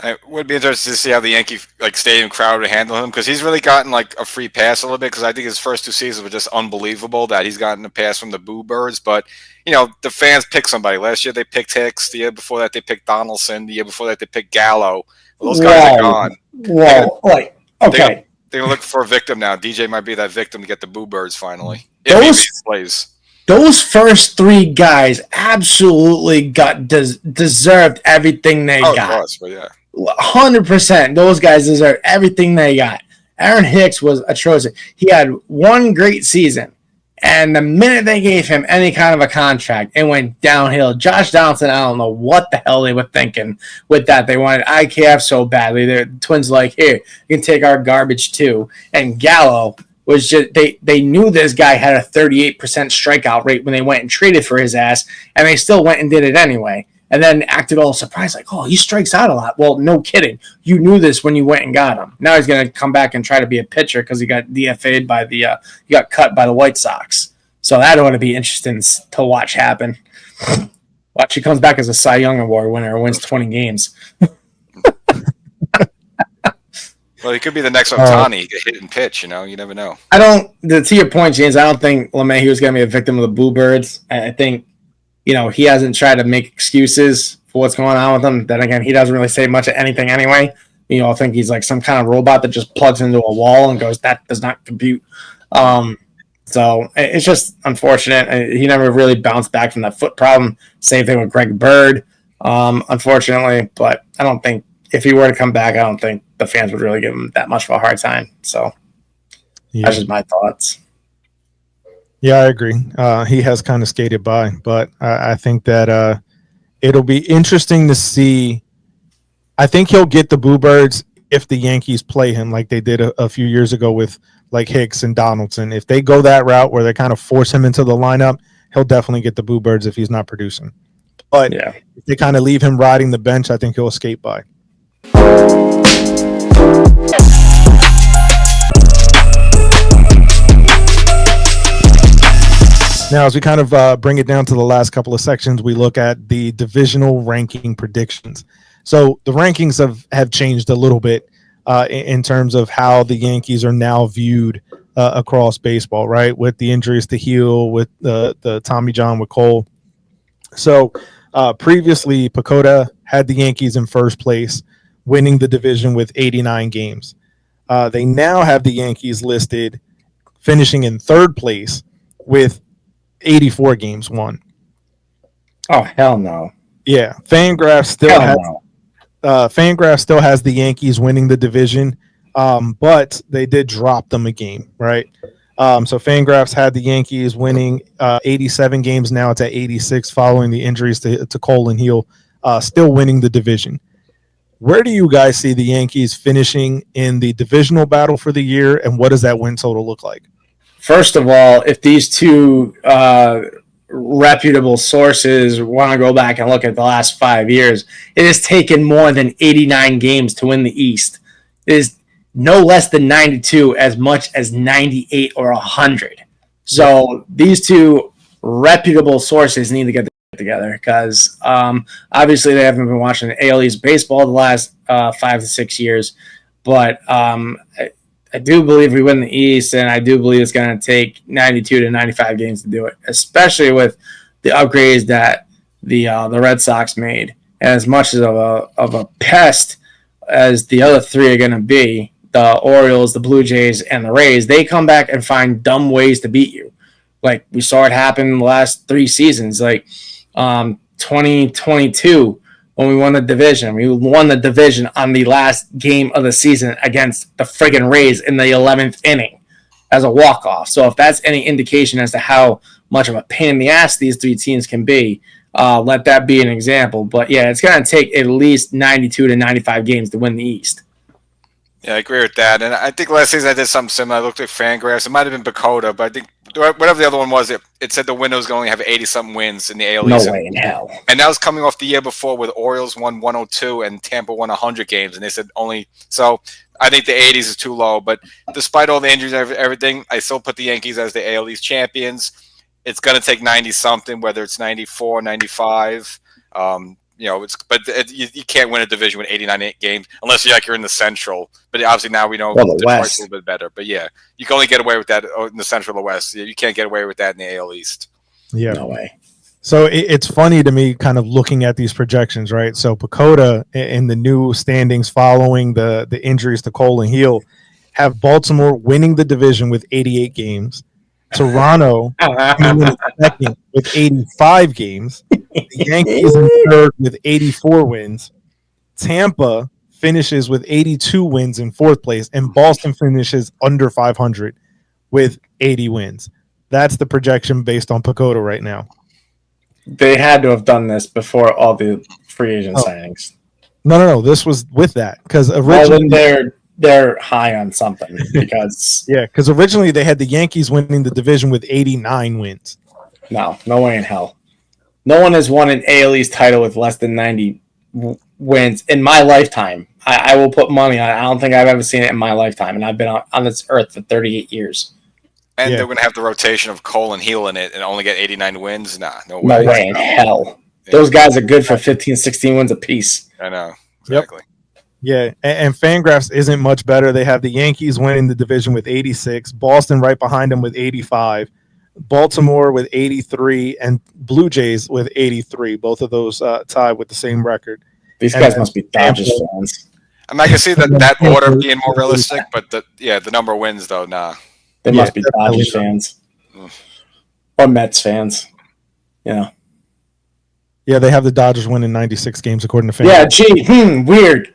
It would be interesting to see how the Yankee stadium crowd would handle him, because he's really gotten a free pass a little bit, because I think his first 2 seasons were just unbelievable that he's gotten a pass from the Boo Birds. But the fans pick somebody. Last year they picked Hicks. The year before that they picked Donaldson. The year before that they picked Gallo. Well, those guys are gone. Whoa! Okay. They're gonna look for a victim now. DJ might be that victim to get the Boo Birds finally. If he plays. Those first 3 guys absolutely deserved everything they got. Of course, but yeah. 100%. Those guys deserve everything they got. Aaron Hicks was atrocious. He had 1 great season, and the minute they gave him any kind of a contract, it went downhill. Josh Donaldson, I don't know what the hell they were thinking with that. They wanted IKF so badly. The Twins here, you can take our garbage too. And Gallo was just they knew this guy had a 38% strikeout rate when they went and traded for his ass, and they still went and did it anyway. And then acted all surprised, he strikes out a lot. Well, no kidding. You knew this when you went and got him. Now he's going to come back and try to be a pitcher because he got DFA'd by he got cut by the White Sox. So that ought to be interesting to watch happen. Watch, he comes back as a Cy Young Award winner and wins 20 games. Well, he could be the next Ohtani. He could hit and pitch, you never know. To your point, James, I don't think LeMahieu is going to be a victim of the Boo Birds. I think he hasn't tried to make excuses for what's going on with him. Then again, he doesn't really say much of anything anyway. I think he's like some kind of robot that just plugs into a wall and goes, that does not compute. So it's just unfortunate. He never really bounced back from that foot problem. Same thing with Greg Bird, unfortunately. But I don't think if he were to come back, I don't think the fans would really give him that much of a hard time. So that's just my thoughts. Yeah, I agree. He has kind of skated by, but I think that it'll be interesting to see. I think he'll get the Boo Birds if the Yankees play him like they did a few years ago with Hicks and Donaldson. If they go that route where they kind of force him into the lineup, he'll definitely get the Boo Birds if he's not producing. But if they kind of leave him riding the bench, I think he'll skate by. Now, as we kind of bring it down to the last couple of sections, we look at the divisional ranking predictions. So the rankings have changed a little bit in terms of how the Yankees are now viewed across baseball, right? With the injuries to Heel, with the Tommy John with Cole. So previously, Pacoda had the Yankees in first place, winning the division with 89 games. They now have the Yankees listed finishing in third place with 84 games won. Oh, hell no. Yeah, Fangraphs still has the Yankees winning the division, but they did drop them a game, right? So Fangraphs had the Yankees winning 87 games. Now it's at 86 following the injuries to Cole and Heel, still winning the division. Where do you guys see the Yankees finishing in the divisional battle for the year, and what does that win total look like? First of all, if these two reputable sources want to go back and look at the last 5 years, it has taken more than 89 games to win the East. It is no less than 92, as much as 98 or 100. So these two reputable sources need to get together because obviously they haven't been watching AL East baseball the last 5 to 6 years, but I do believe we win the East, and I do believe it's going to take 92 to 95 games to do it, especially with the upgrades that the Red Sox made. And as much as of a pest as the other three are going to be, the Orioles, the Blue Jays, and the Rays, they come back and find dumb ways to beat you. Like we saw it happen in the last 3 seasons. Like 2022, when we won the division. We won the division on the last game of the season against the friggin' Rays in the 11th inning as a walk-off. So if that's any indication as to how much of a pain in the ass these 3 teams can be, let that be an example. But, yeah, it's going to take at least 92 to 95 games to win the East. Yeah, I agree with that. And I think last season I did something similar. I looked at Fangraphs. It might have been Bakota, but I think whatever the other one was, it said the window was going to have 80-something wins in the AL East. No way in hell. And that was coming off the year before where the Orioles won 102 and Tampa won 100 games. And they said only – so I think the 80s is too low. But despite all the injuries and everything, I still put the Yankees as the AL East champions. It's going to take 90-something, whether it's 94, 95. You can't win a division with 89 games unless you're in the Central. But obviously now we know the Detroit's West a little bit better. But yeah, you can only get away with that in the Central or West. You can't get away with that in the AL East. Yeah, no way. So it's funny to me, kind of looking at these projections, right? So Pacoda in the new standings following the injuries to Cole and Heel have Baltimore winning the division with 88 games. Toronto second with 85 games. The Yankees in third with 84 wins. Tampa finishes with 82 wins in fourth place, and Boston finishes under 500 with 80 wins. That's the projection based on Pacoda right now. They had to have done this before all the free agent signings. No. This was with that because originally they're high on something because because originally they had the Yankees winning the division with 89 wins. No way in hell. No one has won an AL East title with less than 90 wins in my lifetime. I will put money on it. I don't think I've ever seen it in my lifetime, and I've been on this earth for 38 years. And they're going to have the rotation of Cole and Heel in it and only get 89 wins? Nah, no way. No way in hell. Yeah. Those guys are good for 15, 16 wins apiece. I know. Exactly. Yep. Yeah, and Fangraphs isn't much better. They have the Yankees winning the division with 86, Boston right behind them with 85, Baltimore with 83, and Blue Jays with 83. Both of those tied with the same record. These guys must be Dodgers fans. I mean, I can see that order being more realistic, but the number of wins, though, nah. They must be Dodgers fans. Or Mets fans. Yeah. Yeah, they have the Dodgers winning 96 games according to Fangraphs. Yeah, gee, weird.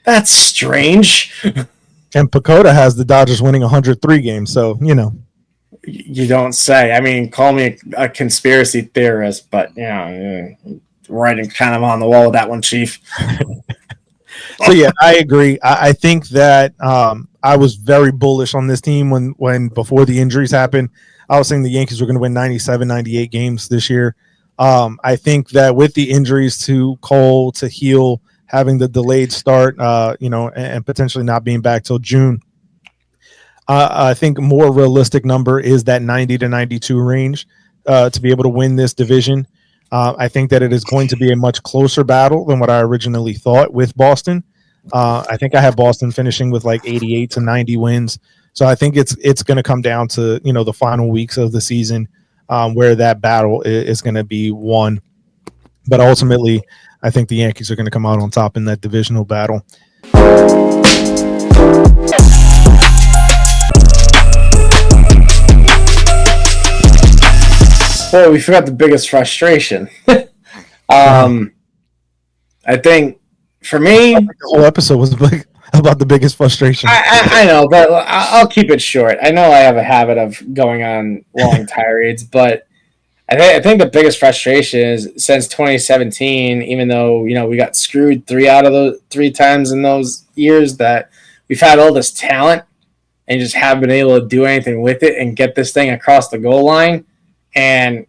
That's strange. And Pacoda has the Dodgers winning 103 games, so, You don't say. I mean, call me a conspiracy theorist, but, writing kind of on the wall with that one, Chief. So, yeah, I agree. I think that I was very bullish on this team when before the injuries happened. I was saying the Yankees were going to win 97, 98 games this year. I think that with the injuries to Cole, to Heel, having the delayed start, and potentially not being back till June, I think a more realistic number is that 90 to 92 range to be able to win this division. I think that it is going to be a much closer battle than what I originally thought with Boston. I think I have Boston finishing with like 88 to 90 wins. So I think it's going to come down to, the final weeks of the season where that battle is going to be won. But ultimately, I think the Yankees are going to come out on top in that divisional battle. Boy, we forgot the biggest frustration. I think for me, the whole episode was about the biggest frustration. I know, but I'll keep it short. I know I have a habit of going on long tirades, but I think the biggest frustration is since 2017, even though we got screwed 3 out of those 3 times in those years, that we've had all this talent and just haven't been able to do anything with it and get this thing across the goal line. And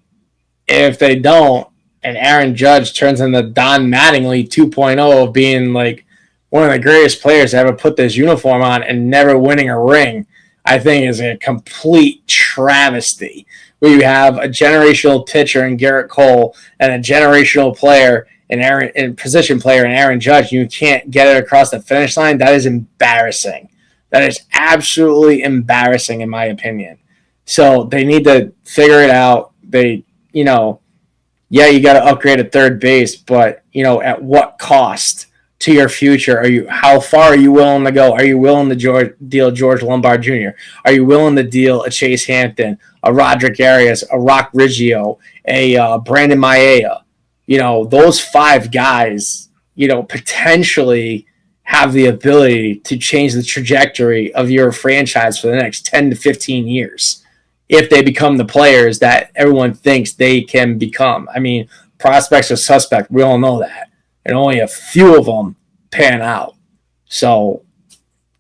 if they don't, and Aaron Judge turns into Don Mattingly 2.0 of being like one of the greatest players to ever put this uniform on and never winning a ring, I think is a complete travesty. where you have a generational pitcher in Garrett Cole and a generational player and position player in Aaron Judge, you can't get it across the finish line. That is embarrassing. That is absolutely embarrassing, in my opinion. So they need to figure it out. You got to upgrade at third base, but at what cost to your future? How far are you willing to go? Are you willing to deal George Lombard Jr.? Are you willing to deal a Chase Hampton, a Roderick Arias, a Rock Riggio, a Brandon Maeda? Those 5 guys, potentially have the ability to change the trajectory of your franchise for the next 10 to 15 years if they become the players that everyone thinks they can become. I mean, prospects are suspect. We all know that. And only a few of them pan out. So,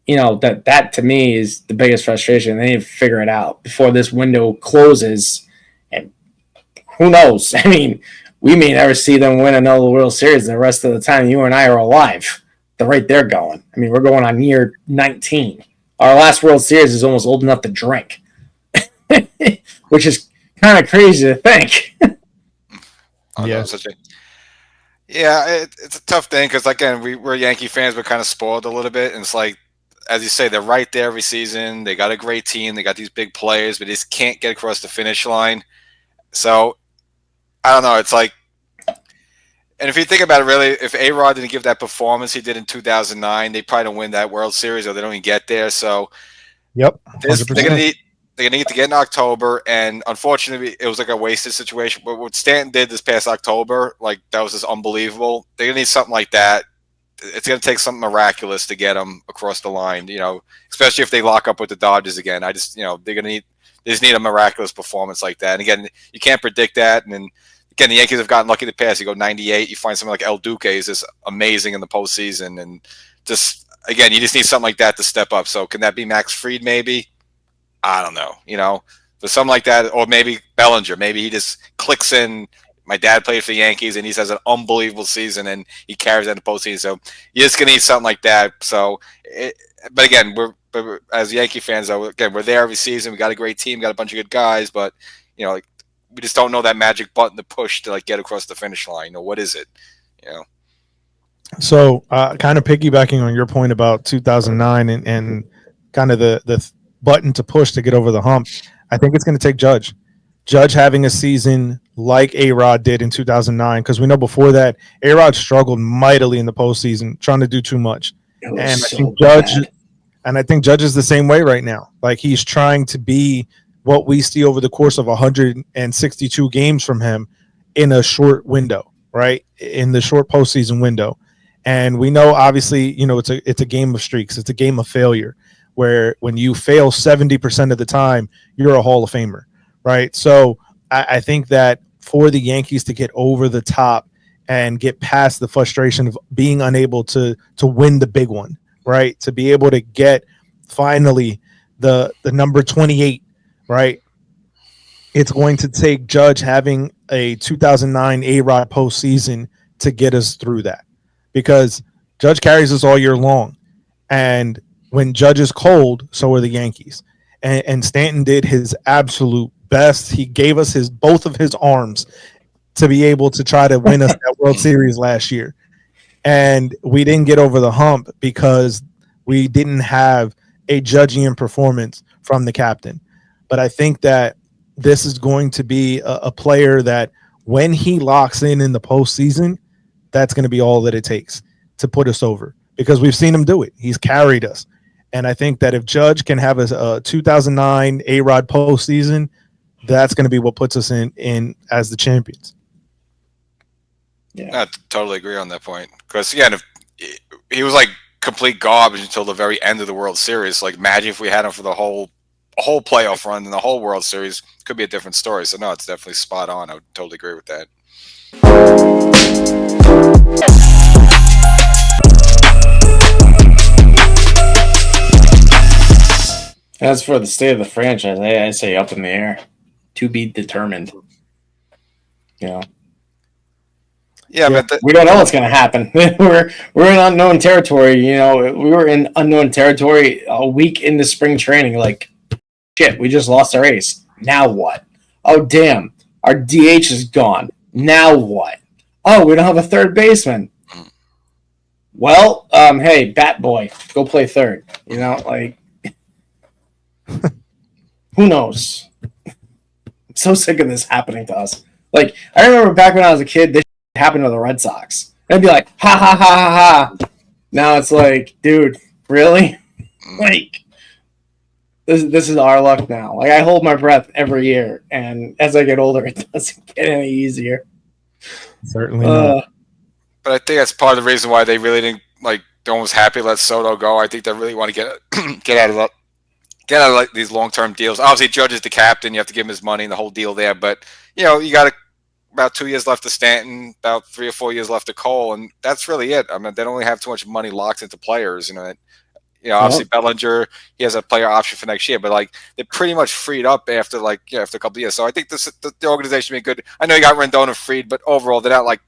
that to me is the biggest frustration. They need to figure it out before this window closes. And who knows? I mean, we may never see them win another World Series the rest of the time you and I are alive. The rate they're going. I mean, we're going on year 19. Our last World Series is almost old enough to drink, which is kind of crazy to think. It's a tough thing because, again, we're Yankee fans. We're kind of spoiled a little bit. And it's like, as you say, they're right there every season. They got a great team. They got these big players, but they just can't get across the finish line. So, I don't know. It's like, and if you think about it, really, if A-Rod didn't give that performance he did in 2009, they probably don't win that World Series, or they don't even get there. So, yep, they're gonna need to get in October, and unfortunately, it was like a wasted situation. But what Stanton did this past October, like, that was just unbelievable. They're gonna need something like that. It's gonna take something miraculous to get them across the line. Especially if they lock up with the Dodgers again. They just need a miraculous performance like that. And again, you can't predict that. And then, again, the Yankees have gotten lucky in the past. You go 98, you find something like El Duque is just amazing in the postseason. And just, again, you just need something like that to step up. So can that be Max Fried maybe? I don't know. But something like that, or maybe Bellinger. Maybe he just clicks in. My dad played for the Yankees, and he has an unbelievable season, and he carries that in the postseason. So you're just going to need something like that. So, but again, we're as Yankee fans, though, again, we're there every season. We got a great team, got a bunch of good guys, but, we just don't know that magic button to push to get across the finish line. What is it? So, kind of piggybacking on your point about 2009 and kind of the button to push to get over the hump, I think it's going to take Judge having a season like A-Rod did in 2009, because we know before that A-Rod struggled mightily in the postseason, trying to do too much. And I think Judge is the same way right now. Like, he's trying to be what we see over the course of 162 games from him in a short window, right? In the short postseason window. And we know, obviously, it's a game of streaks. It's a game of failure, where when you fail 70% of the time, you're a Hall of Famer, right? So I think that for the Yankees to get over the top and get past the frustration of being unable to win the big one, right? To be able to get finally the number 28, right? It's going to take Judge having a 2009 A-Rod postseason to get us through that, because Judge carries us all year long. And when Judge is cold, so are the Yankees. And Stanton did his absolute best. He gave us both of his arms to be able to try to win us that World Series last year. And we didn't get over the hump because we didn't have a Judgian performance from the captain. But I think that this is going to be a player that, when he locks in the postseason, that's going to be all that it takes to put us over, because we've seen him do it. He's carried us. And I think that if Judge can have a 2009 A-Rod postseason, that's going to be what puts us in as the champions. Yeah, I totally agree on that point. Because, again, if he was like complete garbage until the very end of the World Series, like, imagine if we had him for the whole playoff run and the whole World Series, could be a different story. So, no, it's definitely spot on. I would totally agree with that. As for the state of the franchise, I say up in the air, to be determined. Yeah, but we don't know what's going to happen. we're in unknown territory. We were in unknown territory a week into spring training. Like, shit, we just lost our ace. Now what? Oh, damn. Our DH is gone. Now what? Oh, we don't have a third baseman. Well, hey, bat boy, go play third. You know, like, who knows? I'm so sick of this happening to us. Like, I remember back when I was a kid, this happened to the Red Sox. And I'd be like, ha ha ha ha ha. Now it's like, dude, really? Like, this is our luck now. Like, I hold my breath every year, and as I get older, it doesn't get any easier. Certainly not. But I think that's part of the reason why they really didn't like. They're almost happy to let Soto go. I think they really want to get out of like these long term deals. Obviously, Judge is the captain. You have to give him his money and the whole deal there. But you got about 2 years left to Stanton, about 3 or 4 years left to Cole, and that's really it. I mean, they don't really have too much money locked into players. Obviously Bellinger, he has a player option for next year, but like they're pretty much freed up after after a couple of years. So I think the organization will be good. I know you got Rendon and Fried, but overall they're not like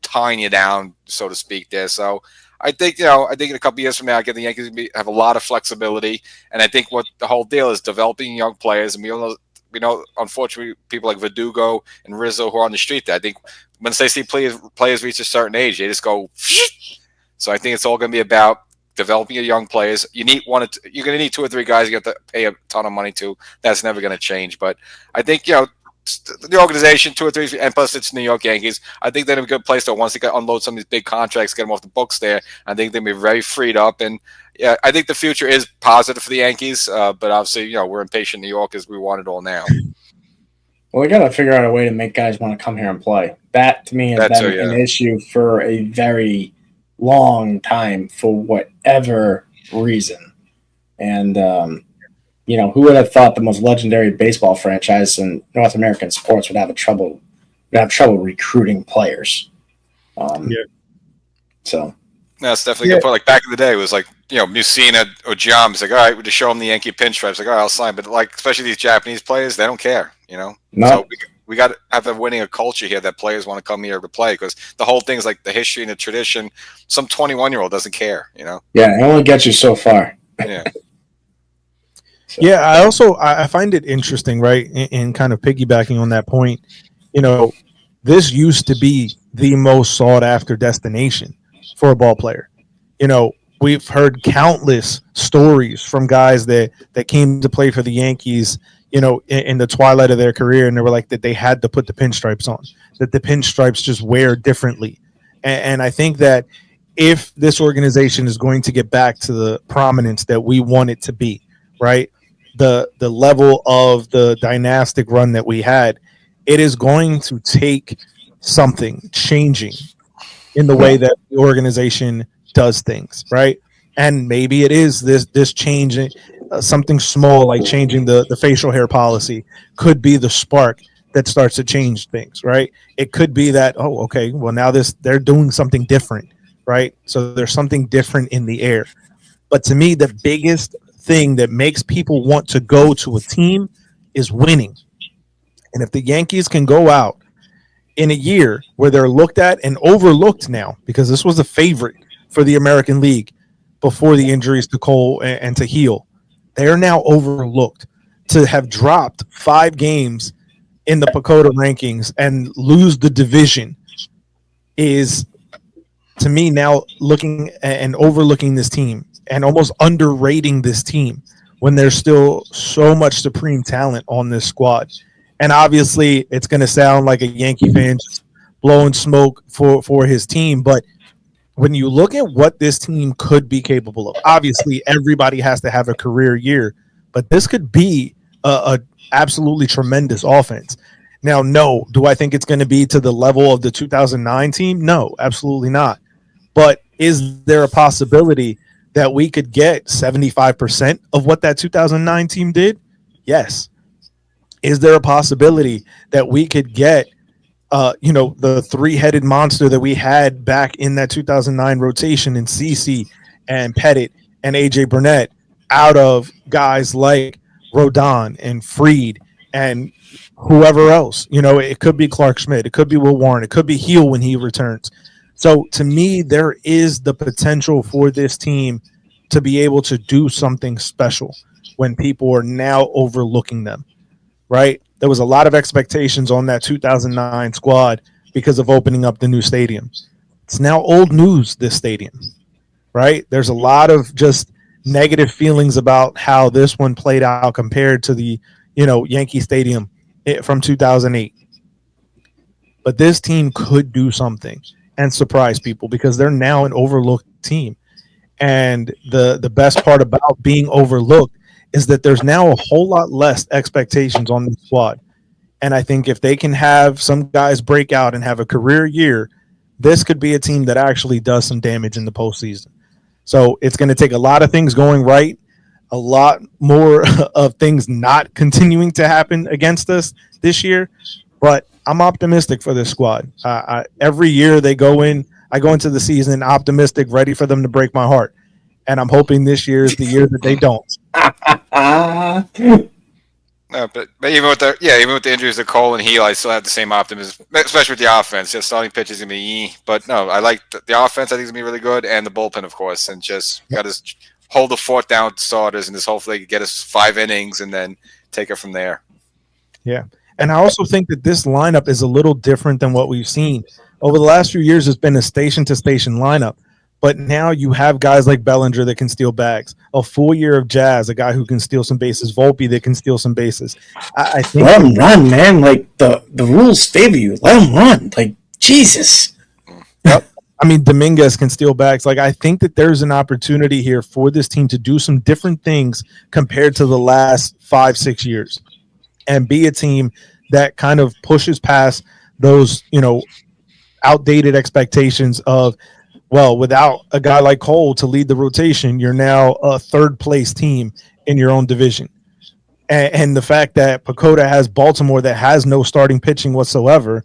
tying you down, so to speak. There, so I think in a couple of years from now, again, the Yankees have a lot of flexibility, and I think what the whole deal is developing young players, and we know unfortunately people like Verdugo and Rizzo who are on the street there. I think once they see players reach a certain age, they just go. So I think it's all going to be about developing your young players. You're going to need 2 or 3 guys you have to pay a ton of money to. That's never going to change. But I think, the organization, 2 or 3, and plus it's New York Yankees. I think they're in a good place, though, once they unload some of these big contracts, get them off the books there. I think they'll be very freed up. And, yeah, I think the future is positive for the Yankees. But obviously, we're impatient New Yorkers. We want it all now. Well, we got to figure out a way to make guys want to come here and play. That, to me, has been an issue for a very long time for whatever reason. And, who would have thought the most legendary baseball franchise in North American sports would have trouble recruiting players? So that's definitely a good point. Like back in the day, it was like Musina or Jam. It's like, all right, we just show them the Yankee pinstripes. Like, all right, I'll sign. But like, especially these Japanese players, they don't care. No. So we got to have a culture here that players want to come here to play, because the whole thing's like the history and the tradition. Some 21-year-old doesn't care. Yeah, it only gets you so far. Yeah. So. Yeah, I find it interesting, right? In kind of piggybacking on that point, this used to be the most sought after destination for a ball player. We've heard countless stories from guys that came to play for the Yankees, in the twilight of their career, and they were like that they had to put the pinstripes on, that the pinstripes just wear differently. And I think that if this organization is going to get back to the prominence that we want it to be, right, the level of the dynastic run that we had, it is going to take something changing in the way that the organization does things, right? And maybe it is this change, something small like changing the facial hair policy could be the spark that starts to change things, right? It could be that, okay, well now they're doing something different, right? So there's something different in the air. But to me, the biggest thing that makes people want to go to a team is winning. And if the Yankees can go out in a year where they're looked at and overlooked now, because this was a favorite for the American League before the injuries to Cole and to Heel, they are now overlooked. To have dropped 5 games in the PECOTA rankings and lose the division is, to me, now looking and overlooking this team and almost underrating this team when there's still so much supreme talent on this squad. And obviously, it's going to sound like a Yankee fan just blowing smoke for his team, but when you look at what this team could be capable of, obviously everybody has to have a career year, but this could be a absolutely tremendous offense. Now, no, do I think it's going to be to the level of the 2009 team? No, absolutely not. But is there a possibility that we could get 75% of what that 2009 team did? Yes. Is there a possibility that we could get the 3-headed monster that we had back in that 2009 rotation in CeCe and Pettit and AJ Burnett out of guys like Rodon and Fried and whoever else? It could be Clark Schmidt, it could be Will Warren, it could be Heel when he returns. So to me, there is the potential for this team to be able to do something special when people are now overlooking them, right? There was a lot of expectations on that 2009 squad because of opening up the new stadium. It's now old news, this stadium, right? There's a lot of just negative feelings about how this one played out compared to the, Yankee Stadium from 2008. But this team could do something and surprise people because they're now an overlooked team. And the best part about being overlooked is that there's now a whole lot less expectations on the squad. And I think if they can have some guys break out and have a career year, this could be a team that actually does some damage in the postseason. So it's going to take a lot of things going right, a lot more of things not continuing to happen against us this year. But I'm optimistic for this squad. Every year they go in, I go into the season optimistic, ready for them to break my heart. And I'm hoping this year is the year that they don't. No, but even with the injuries to Cole and Heel, I still have the same optimism, especially with the offense. Just starting pitch is gonna be, but no, I like the offense. I think is gonna be really good, and the bullpen, of course, and just got to hold the fort down with starters, and just hopefully get us 5 innings and then take it from there. Yeah, and I also think that this lineup is a little different than what we've seen over the last few years. It's been a station-to-station lineup. But now you have guys like Bellinger that can steal bags, a full year of Jazz, a guy who can steal some bases, Volpe that can steal some bases. I think let him run, man. Like the rules favor you. Let him run. Like Jesus. Yep. I mean, Dominguez can steal bags. Like I think that there's an opportunity here for this team to do some different things compared to the last 5-6 years, and be a team that kind of pushes past those, outdated expectations of. Well, without a guy like Cole to lead the rotation, you're now a third-place team in your own division. And the fact that Pacoda has Baltimore that has no starting pitching whatsoever,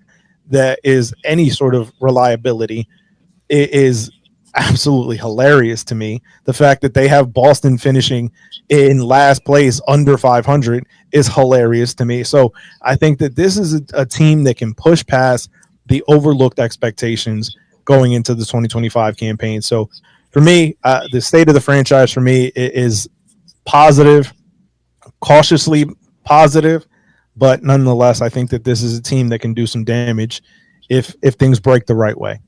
that is any sort of reliability, is absolutely hilarious to me. The fact that they have Boston finishing in last place under 500 is hilarious to me. So I think that this is a team that can push past the overlooked expectations going into the 2025 campaign. So for me, the state of the franchise for me is positive, cautiously positive, but nonetheless, I think that this is a team that can do some damage if things break the right way.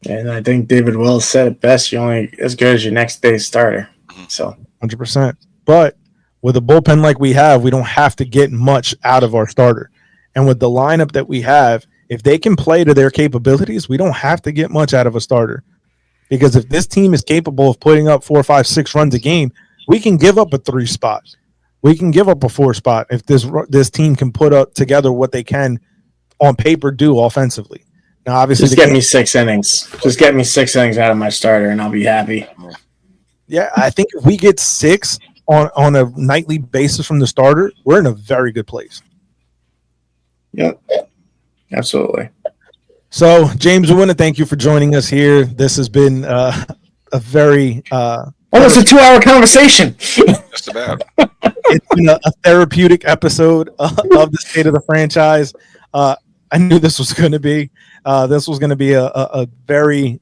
And I think David Wells said it best. You're only as good as your next day's starter. So 100%. But with a bullpen like we have, we don't have to get much out of our starter. And with the lineup that we have, if they can play to their capabilities, we don't have to get much out of a starter. Because if this team is capable of putting up 4, 5, 6 runs a game, we can give up a 3 spot. We can give up a 4 spot if this team can put up together what they can on paper do offensively. Now, obviously, just get me 6 innings. Just get me 6 innings out of my starter, and I'll be happy. Yeah, I think if we get 6 on a nightly basis from the starter, we're in a very good place. Yep. Absolutely. So, James, we want to thank you for joining us here. This has been a very almost a 2-hour conversation. Just about. It's been a therapeutic episode of the state of the franchise. I knew this was going to be. This was going to be a very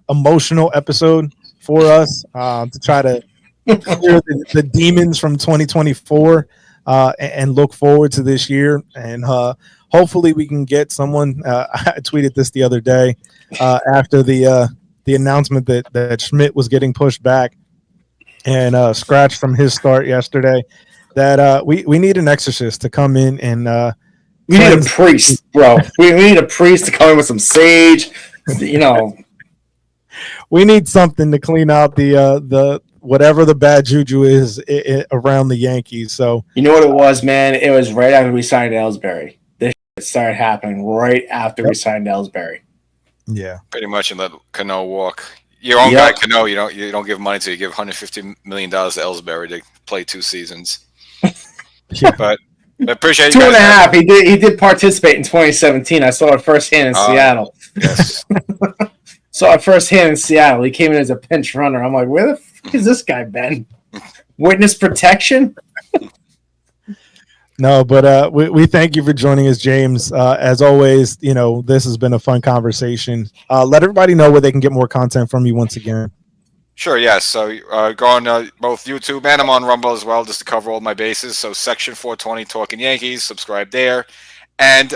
emotional episode for us to try to clear the demons from 2024 and look forward to this year. And hopefully we can get someone. I tweeted this the other day after the announcement that Schmidt was getting pushed back and scratched from his start yesterday. That we need an exorcist to come in and we need a priest, bro. We need a priest to come in with some sage. We need something to clean out the whatever the bad juju is around the Yankees. So you know what it was, man? It was right after we signed Ellsbury. This started happening right after we signed Ellsbury. Yeah, pretty much, and let Cano walk. Your own guy, Cano. You don't give money to. You give $150 million to Ellsbury to play 2 seasons. But I appreciate 2.5. He did participate in 2017. I saw it firsthand in Seattle. Yes. Saw it firsthand in Seattle. He came in as a pinch runner. I'm like, where the fuck is this guy been? Witness protection? No, but we thank you for joining us, James. As always, this has been a fun conversation. Let everybody know where they can get more content from you once again. Sure, yes. So go on both YouTube and I'm on Rumble as well, just to cover all my bases. So Section420 Talkin Yankees, subscribe there. And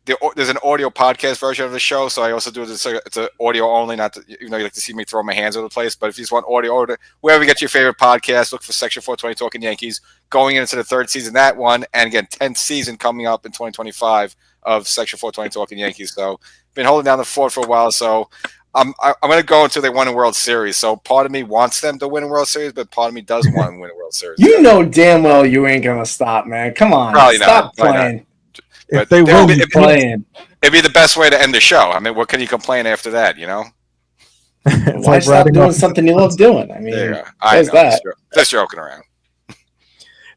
there's an audio podcast version of the show, so I also do this. It's an audio only, not to, you like to see me throw my hands over the place. But if you just want audio, wherever you get your favorite podcast, look for Section420 Talkin Yankees. Going into the 3rd season, that one, and again 10th season coming up in 2025 of Section420 Talkin Yankees. So been holding down the fort for a while. So I'm going to go until they win a World Series. So part of me wants them to win a World Series, but part of me doesn't want them to win a World Series. You know damn well you ain't going to stop, man. Come on. Probably stop not. playing. If they will be playing. It'd be the best way to end the show. I mean, what can you complain after that, Why stop doing something you love doing? I mean, I know. That? Just joking around.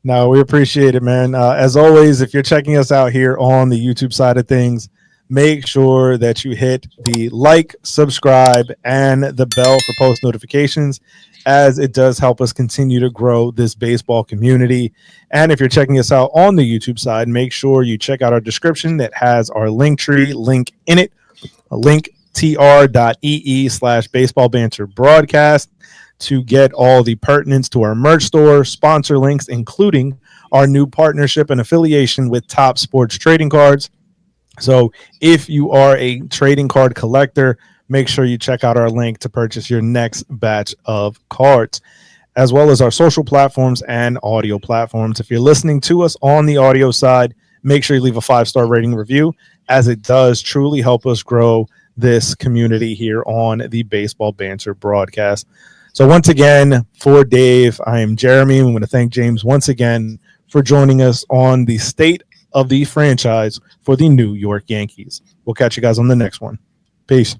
No, we appreciate it, man. As always, if you're checking us out here on the YouTube side of things, make sure that you hit the like, subscribe, and the bell for post notifications, as it does help us continue to grow this baseball community. And if you're checking us out on the YouTube side, make sure you check out our description that has our Linktree link in it, linktr.ee/baseball banter broadcast, to get all the pertinence to our merch store, sponsor links, including our new partnership and affiliation with Top Sports Trading Cards. So if you are a trading card collector, make sure you check out our link to purchase your next batch of cards, as well as our social platforms and audio platforms. If you're listening to us on the audio side, make sure you leave a 5-star rating review, as it does truly help us grow this community here on the Baseball Banter broadcast. So once again, for Dave, I am Jeremy. I'm going to thank James once again for joining us on the state of the franchise for the New York Yankees. We'll catch you guys on the next one. Peace.